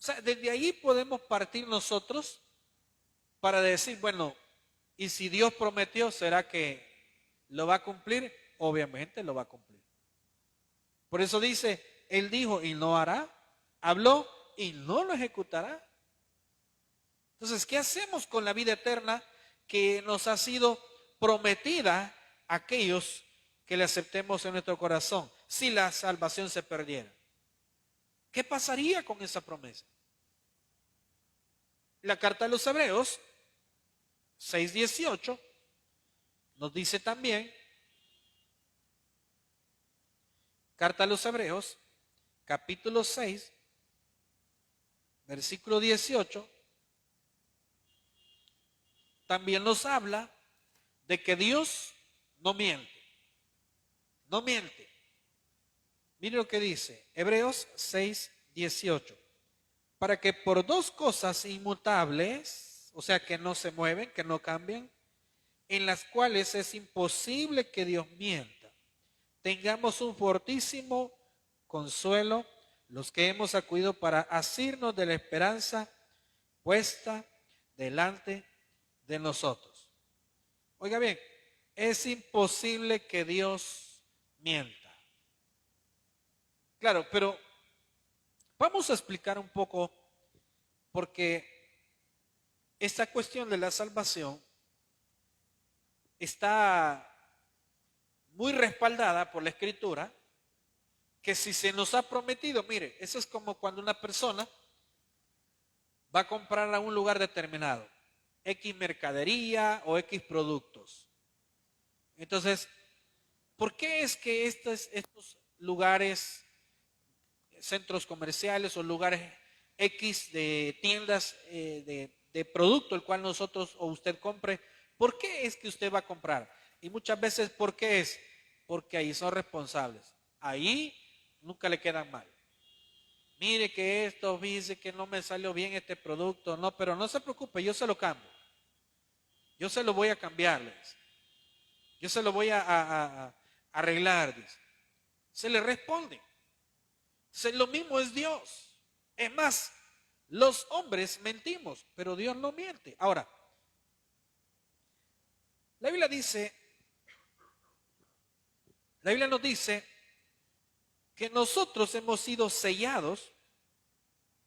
S1: O sea, desde ahí podemos partir nosotros para decir, bueno, y si Dios prometió, ¿será que lo va a cumplir? Obviamente lo va a cumplir. Por eso dice, Él dijo y no hará, habló y no lo ejecutará. Entonces, ¿qué hacemos con la vida eterna que nos ha sido prometida a aquellos que le aceptemos en nuestro corazón si la salvación se perdiera? ¿Qué pasaría con esa promesa? La carta de los Hebreos 6:18 nos dice también, carta a los Hebreos, capítulo 6, versículo 18, también nos habla de que Dios no miente. No miente. Mire lo que dice, Hebreos 6:18. Para que por dos cosas inmutables, o sea que no se mueven, que no cambian, en las cuales es imposible que Dios mienta, tengamos un fortísimo consuelo los que hemos acudido para asirnos de la esperanza puesta delante de nosotros. Oiga bien, es imposible que Dios mienta. Claro, pero vamos a explicar un poco porque esta cuestión de la salvación está muy respaldada por la Escritura, que si se nos ha prometido, mire, eso es como cuando una persona va a comprar a un lugar determinado, X mercadería o X productos. Entonces, ¿por qué es que estos lugares, centros comerciales o lugares X de tiendas de producto el cual nosotros o usted compre, ¿por qué es que usted va a comprar? Y muchas veces, ¿por qué es? Porque ahí son responsables. Ahí nunca le quedan mal. Mire que esto, dice que no me salió bien este producto. No, pero no se preocupe, yo se lo cambio. Yo se lo voy a cambiar, dice. Yo se lo voy a arreglar, dice. Se le responde. Lo mismo es Dios. Es más, los hombres mentimos, pero Dios no miente. Ahora, la Biblia nos dice que nosotros hemos sido sellados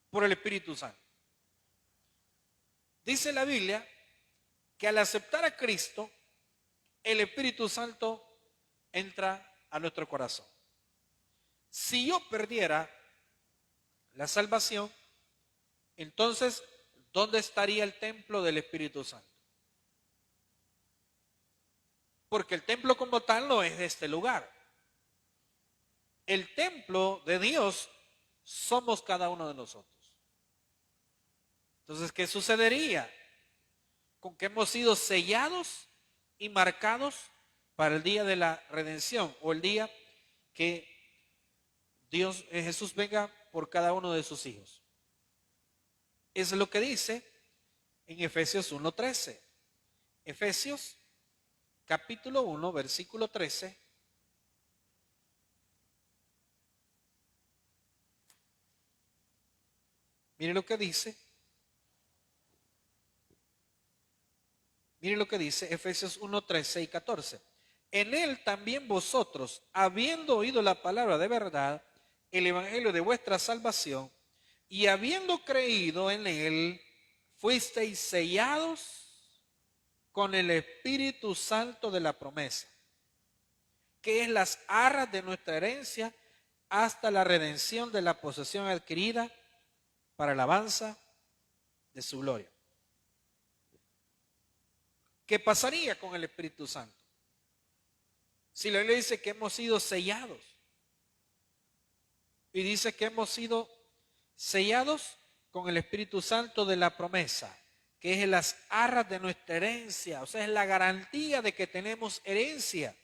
S1: por el Espíritu Santo. Dice la Biblia que al aceptar a Cristo, el Espíritu Santo entra a nuestro corazón. Si yo perdiera la salvación, entonces, ¿dónde estaría el templo del Espíritu Santo? Porque el templo como tal no es de este lugar. El templo de Dios somos cada uno de nosotros. Entonces, ¿qué sucedería? Con que hemos sido sellados y marcados para el día de la redención o el día que Jesús venga por cada uno de sus hijos. Es lo que dice en Efesios 1:13. Efesios capítulo 1, versículo 13. Mire lo que dice. Mire lo que dice Efesios 1, 13 y 14. En él también vosotros, habiendo oído la palabra de verdad, el evangelio de vuestra salvación, y habiendo creído en él, fuisteis sellados con el Espíritu Santo de la promesa, que es las arras de nuestra herencia hasta la redención de la posesión adquirida para alabanza de su gloria. ¿Qué pasaría con el Espíritu Santo? Si la Biblia dice que hemos sido sellados y dice que hemos sido sellados con el Espíritu Santo de la promesa, que es en las arras de nuestra herencia, o sea, es la garantía de que tenemos herencia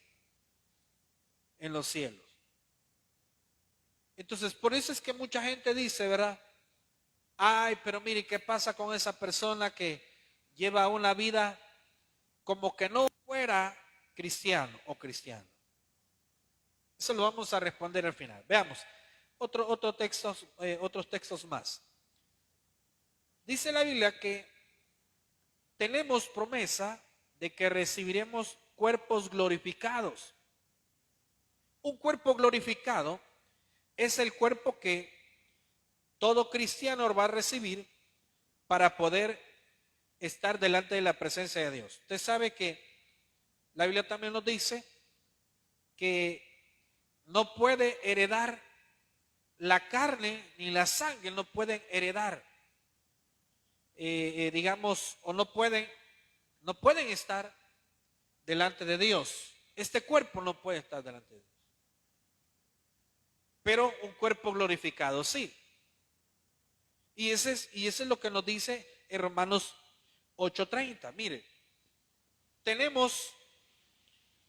S1: en los cielos. Entonces, por eso es que mucha gente dice, ¿verdad? Ay, pero mire, ¿qué pasa con esa persona que lleva una vida como que no fuera cristiano o cristiano? Eso lo vamos a responder al final. Veamos otros textos más. Dice la Biblia que tenemos promesa de que recibiremos cuerpos glorificados. Un cuerpo glorificado es el cuerpo que todo cristiano va a recibir para poder estar delante de la presencia de Dios. Usted sabe que la Biblia también nos dice que no puede heredar la carne ni la sangre, no pueden heredar, digamos, o no pueden estar delante de Dios. Este cuerpo no puede estar delante de Dios. Pero un cuerpo glorificado sí. Y ese es lo que nos dice en Romanos 8:30. Mire, tenemos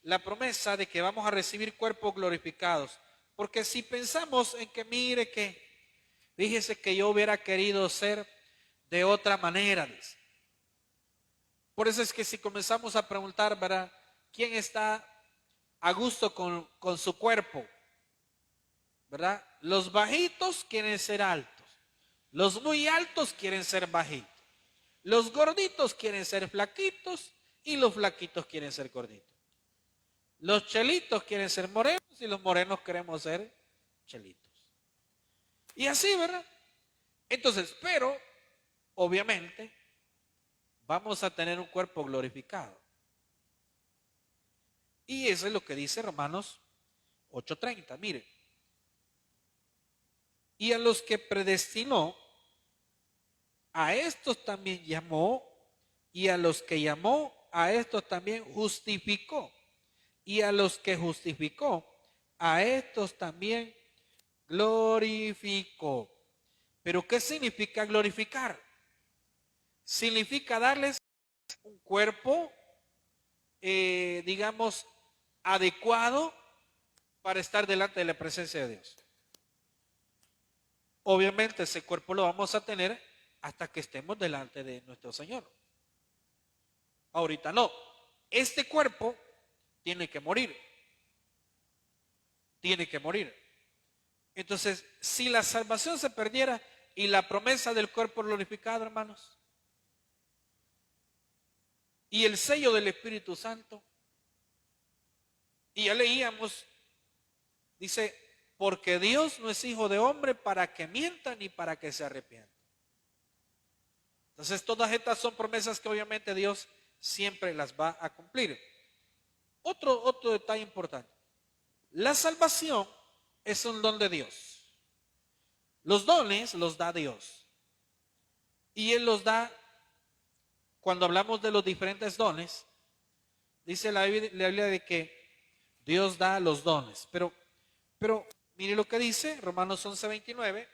S1: la promesa de que vamos a recibir cuerpos glorificados. Porque si pensamos en que, mire, que fíjese que yo hubiera querido ser de otra manera, dice. Por eso es que si comenzamos a preguntar, ¿verdad? ¿Quién está a gusto con su cuerpo? ¿Verdad? Los bajitos quieren ser altos. Los muy altos quieren ser bajitos. Los gorditos quieren ser flaquitos y los flaquitos quieren ser gorditos. Los chelitos quieren ser morenos y los morenos queremos ser chelitos. Y así, ¿verdad? Entonces, pero obviamente vamos a tener un cuerpo glorificado. Y eso es lo que dice Romanos 8:30. Mire. Y a los que predestinó, a estos también llamó, y a los que llamó, a estos también justificó, y a los que justificó, a estos también glorificó. ¿Pero qué significa glorificar? Significa darles un cuerpo, digamos, adecuado para estar delante de la presencia de Dios. Obviamente ese cuerpo lo vamos a tener hasta que estemos delante de nuestro Señor. Ahorita no. Este cuerpo tiene que morir. Tiene que morir. Entonces, si la salvación se perdiera y la promesa del cuerpo glorificado, hermanos, y el sello del Espíritu Santo, y ya leíamos, dice, porque Dios no es hijo de hombre para que mienta ni para que se arrepienta. Entonces todas estas son promesas que obviamente Dios siempre las va a cumplir. Otro detalle importante. La salvación es un don de Dios. Los dones los da Dios. Y Él los da, cuando hablamos de los diferentes dones, dice la Biblia de que Dios da los dones. Pero mire lo que dice Romanos 11:29.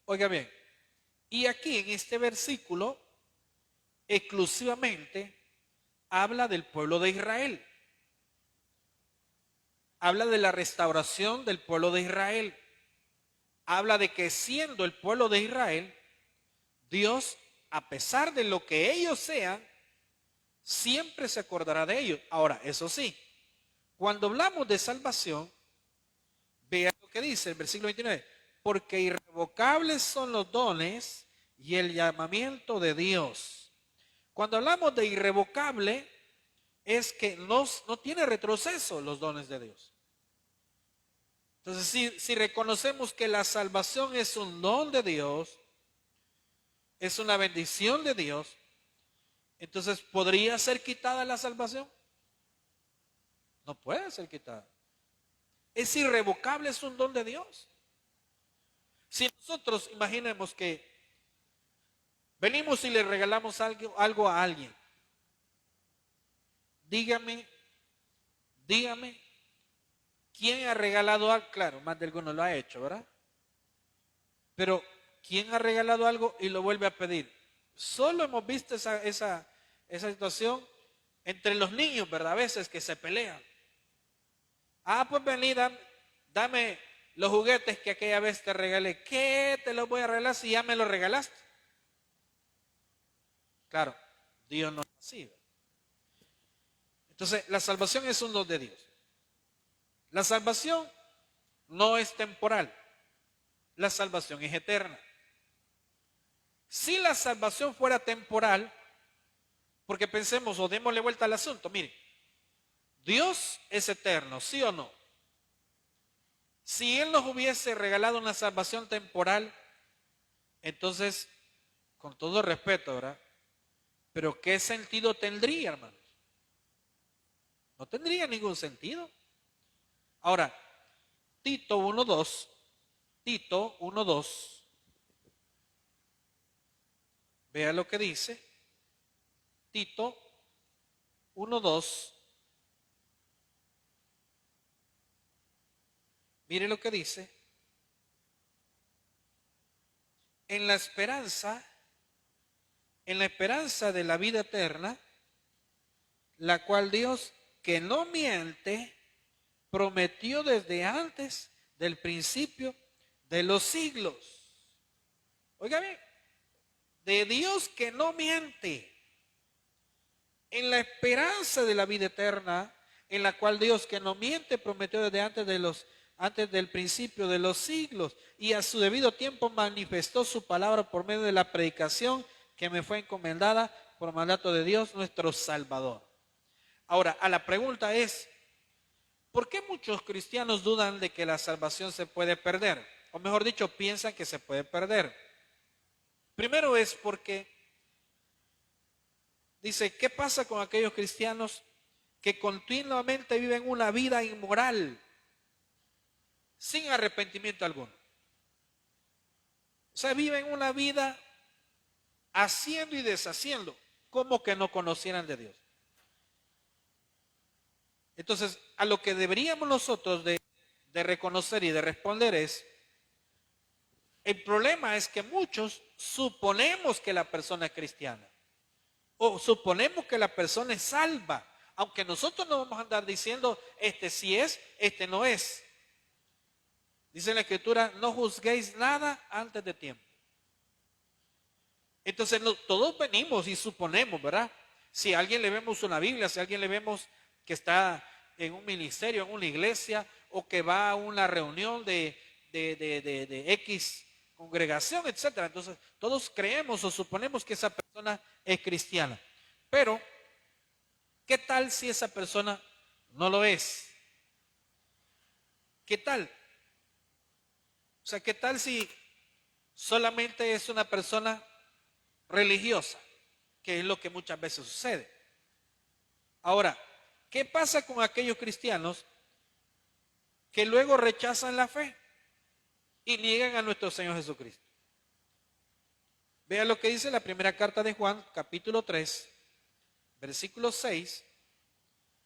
S1: Oiga bien, y aquí en este versículo exclusivamente habla del pueblo de Israel. Habla de la restauración del pueblo de Israel. Habla de que siendo el pueblo de Israel, Dios, a pesar de lo que ellos sean, siempre se acordará de ellos. Ahora, eso sí, cuando hablamos de salvación, vea lo que dice el versículo 29. Porque irrevocables son los dones y el llamamiento de Dios. Cuando hablamos de irrevocable, es que no tiene retroceso los dones de Dios. Entonces, si reconocemos que la salvación es un don de Dios, es una bendición de Dios, entonces, ¿podría ser quitada la salvación? No puede ser quitada. Es irrevocable, es un don de Dios. Si nosotros imaginemos que venimos y le regalamos algo a alguien, dígame dígame, ¿quién ha regalado algo? Claro, más de alguno lo ha hecho, ¿verdad? Pero ¿quién ha regalado algo y lo vuelve a pedir? Solo hemos visto esa situación entre los niños, ¿verdad? A veces que se pelean. Ah, pues vení, dame los juguetes que aquella vez te regalé. ¿Qué te los voy a regalar si ya me los regalaste? Claro, Dios no es así, ¿verdad? Entonces, la salvación es un don de Dios. La salvación no es temporal. La salvación es eterna. Si la salvación fuera temporal, porque pensemos o démosle vuelta al asunto, mire, Dios es eterno, ¿sí o no? Si Él nos hubiese regalado una salvación temporal, entonces, con todo respeto, ¿verdad? Pero ¿qué sentido tendría, hermanos? No tendría ningún sentido. Ahora, Tito 1:2, vea lo que dice. Tito 1:2. Mire lo que dice. En la esperanza de la vida eterna, la cual Dios, que no miente, prometió desde antes del principio de los siglos. Oiga bien, de Dios que no miente, en la esperanza de la vida eterna, en la cual Dios que no miente prometió desde antes del principio de los siglos, y a su debido tiempo manifestó su palabra por medio de la predicación que me fue encomendada por mandato de Dios nuestro Salvador. Ahora, a la pregunta es, ¿por qué muchos cristianos dudan de que la salvación se puede perder? O mejor dicho, piensan que se puede perder. Primero es porque, dice, ¿qué pasa con aquellos cristianos que continuamente viven una vida inmoral sin arrepentimiento alguno? O sea, viven una vida haciendo y deshaciendo, como que no conocieran de Dios. Entonces, a lo que deberíamos nosotros de reconocer y de responder es, el problema es que muchos suponemos que la persona es cristiana, o suponemos que la persona es salva, aunque nosotros no vamos a andar diciendo, este sí es, este no es. Dice la Escritura, no juzguéis nada antes de tiempo. Entonces todos venimos y suponemos, ¿verdad? Si a alguien le vemos una Biblia, si a alguien le vemos que está en un ministerio, en una iglesia, o que va a una reunión de X congregación, etcétera. Entonces, todos creemos o suponemos que esa persona es cristiana. Pero, ¿qué tal si esa persona no lo es? ¿Qué tal? O sea, ¿qué tal si solamente es una persona religiosa? Que es lo que muchas veces sucede. Ahora, ¿qué pasa con aquellos cristianos que luego rechazan la fe y niegan a nuestro Señor Jesucristo? Vea lo que dice la primera carta de Juan, capítulo 3, versículo 6.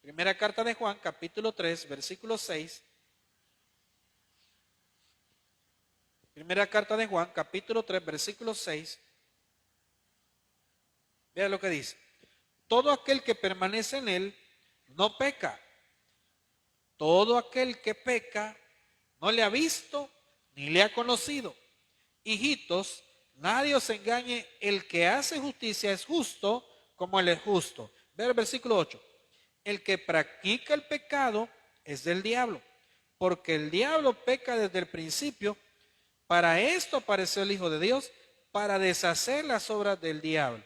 S1: Primera carta de Juan, capítulo 3, versículo 6. Primera carta de Juan, capítulo 3, versículo 6. Vea lo que dice. Todo aquel que permanece en él no peca. Todo aquel que peca no le ha visto ni le ha conocido. Hijitos, nadie os engañe, el que hace justicia es justo como él es justo. Ve el versículo 8. El que practica el pecado es del diablo, porque el diablo peca desde el principio. Para esto apareció el Hijo de Dios, para deshacer las obras del diablo.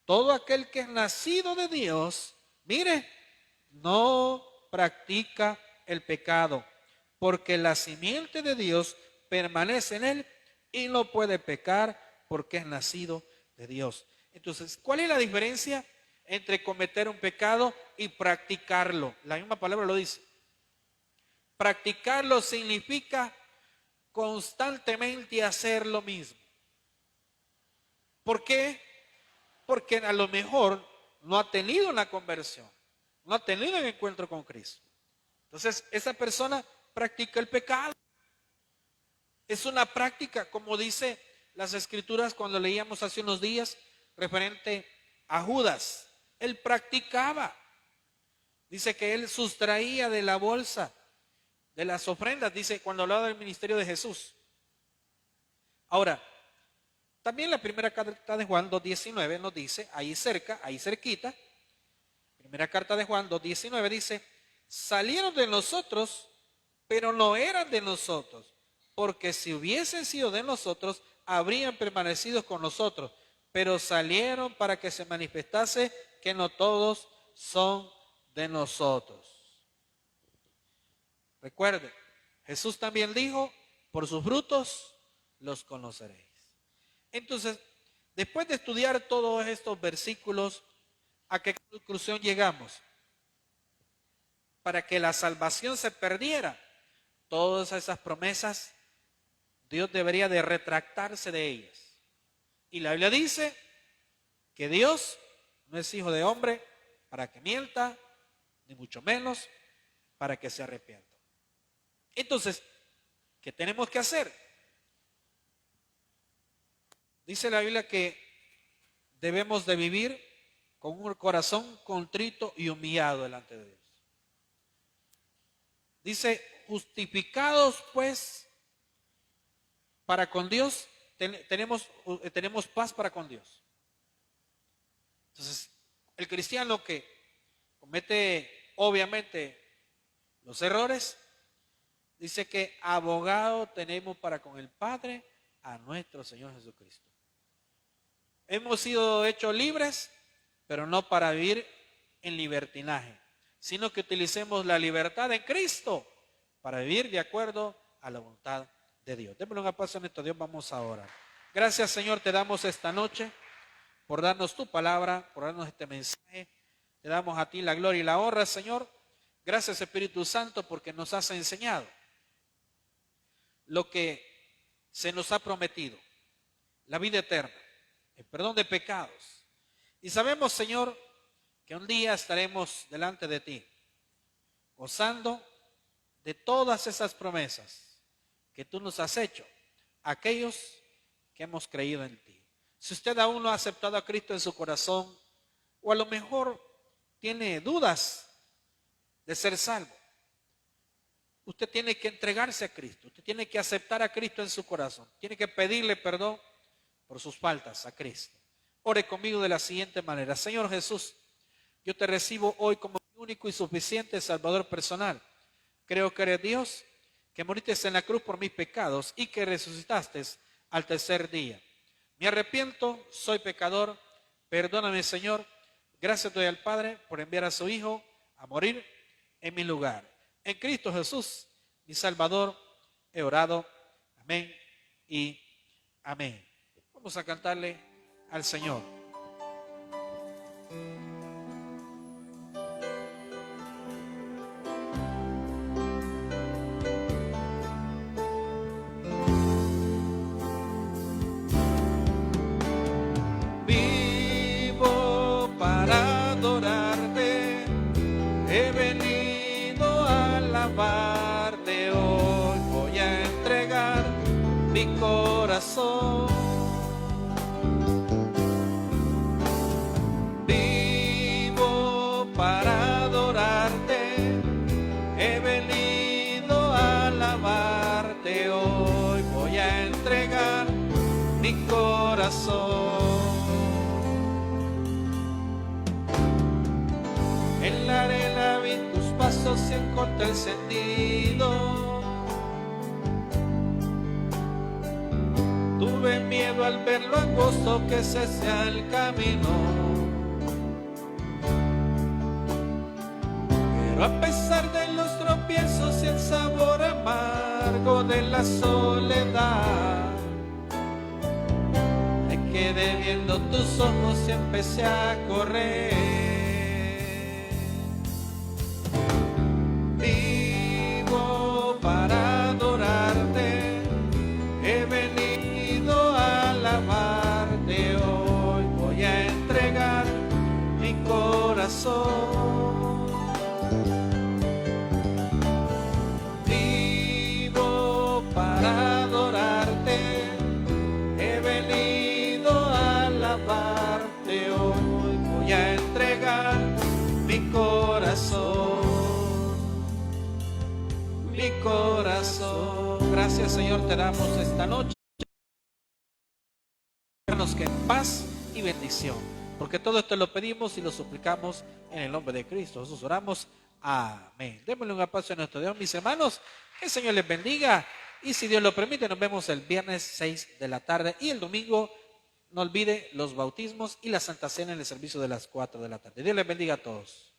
S1: Todo aquel que es nacido de Dios, mire, no practica el pecado, porque la simiente de Dios permanece en él y no puede pecar porque es nacido de Dios. Entonces, ¿cuál es la diferencia entre cometer un pecado y practicarlo? La misma palabra lo dice. Practicarlo significa constantemente hacer lo mismo. ¿Por qué? Porque a lo mejor no ha tenido una conversión, no ha tenido un encuentro con Cristo. Entonces, esa persona practica el pecado. Es una práctica, como dice las Escrituras cuando leíamos hace unos días, referente a Judas. Él practicaba. Dice que él sustraía de la bolsa, de las ofrendas, dice cuando hablaba del ministerio de Jesús. Ahora, también la primera carta de Juan 2:19 nos dice, ahí cerca, ahí cerquita, primera carta de Juan 2:19 dice, salieron de nosotros, pero no eran de nosotros, porque si hubiesen sido de nosotros, habrían permanecido con nosotros, pero salieron para que se manifestase que no todos son de nosotros. Recuerde, Jesús también dijo, por sus frutos los conoceréis. Entonces, después de estudiar todos estos versículos, ¿a qué conclusión llegamos? Para que la salvación se perdiera, todas esas promesas, Dios debería de retractarse de ellas. Y la Biblia dice que Dios no es hijo de hombre para que mienta, ni mucho menos para que se arrepienta. Entonces, ¿qué tenemos que hacer? Dice la Biblia que debemos de vivir con un corazón contrito y humillado delante de Dios. Dice, justificados pues para con Dios, tenemos paz para con Dios. Entonces, el cristiano que comete obviamente los errores, dice que abogado tenemos para con el Padre a nuestro Señor Jesucristo. Hemos sido hechos libres, pero no para vivir en libertinaje, sino que utilicemos la libertad en Cristo para vivir de acuerdo a la voluntad de Dios. Démosle un aplauso a nuestro Dios, vamos a orar. Gracias, Señor, te damos esta noche por darnos tu palabra, por darnos este mensaje. Te damos a ti la gloria y la honra, Señor. Gracias, Espíritu Santo, porque nos has enseñado lo que se nos ha prometido, la vida eterna, el perdón de pecados. Y sabemos, Señor, que un día estaremos delante de ti, gozando de todas esas promesas que tú nos has hecho, aquellos que hemos creído en ti. Si usted aún no ha aceptado a Cristo en su corazón, o a lo mejor tiene dudas de ser salvo, usted tiene que entregarse a Cristo, usted tiene que aceptar a Cristo en su corazón, tiene que pedirle perdón por sus faltas a Cristo. Ore conmigo de la siguiente manera: Señor Jesús, yo te recibo hoy como mi único y suficiente Salvador personal. Creo que eres Dios, que moriste en la cruz por mis pecados y que resucitaste al tercer día. Me arrepiento, soy pecador, perdóname, Señor. Gracias doy al Padre por enviar a su Hijo a morir en mi lugar. En Cristo Jesús, mi Salvador, he orado. Amén y amén. Vamos a cantarle al Señor. Vivo para adorarte, he venido a alabarte. Hoy voy a entregar mi corazón. Vivo para adorarte, he venido a alabarte. Hoy voy a entregar mi corazón. En la arena vi tus pasos y encontré el sentido. Tuve miedo al ver lo angosto que se hacía el camino, pero a pesar de los tropiezos y el sabor amargo de la soledad, me quedé viendo tus ojos y empecé a correr. Vivo para adorarte, he venido a alabarte. Hoy voy a entregar mi corazón. mi corazón. Gracias, Señor, te damos esta noche. Que en paz y bendición, porque todo esto lo pedimos y lo suplicamos en el nombre de Cristo Jesús. Oramos. Amén. Démosle un aplauso a nuestro Dios, mis hermanos. Que el Señor les bendiga. Y si Dios lo permite, nos vemos el viernes 6 de la tarde. Y el domingo, no olvide los bautismos y la Santa Cena en el servicio de las 4 de la tarde. Dios les bendiga a todos.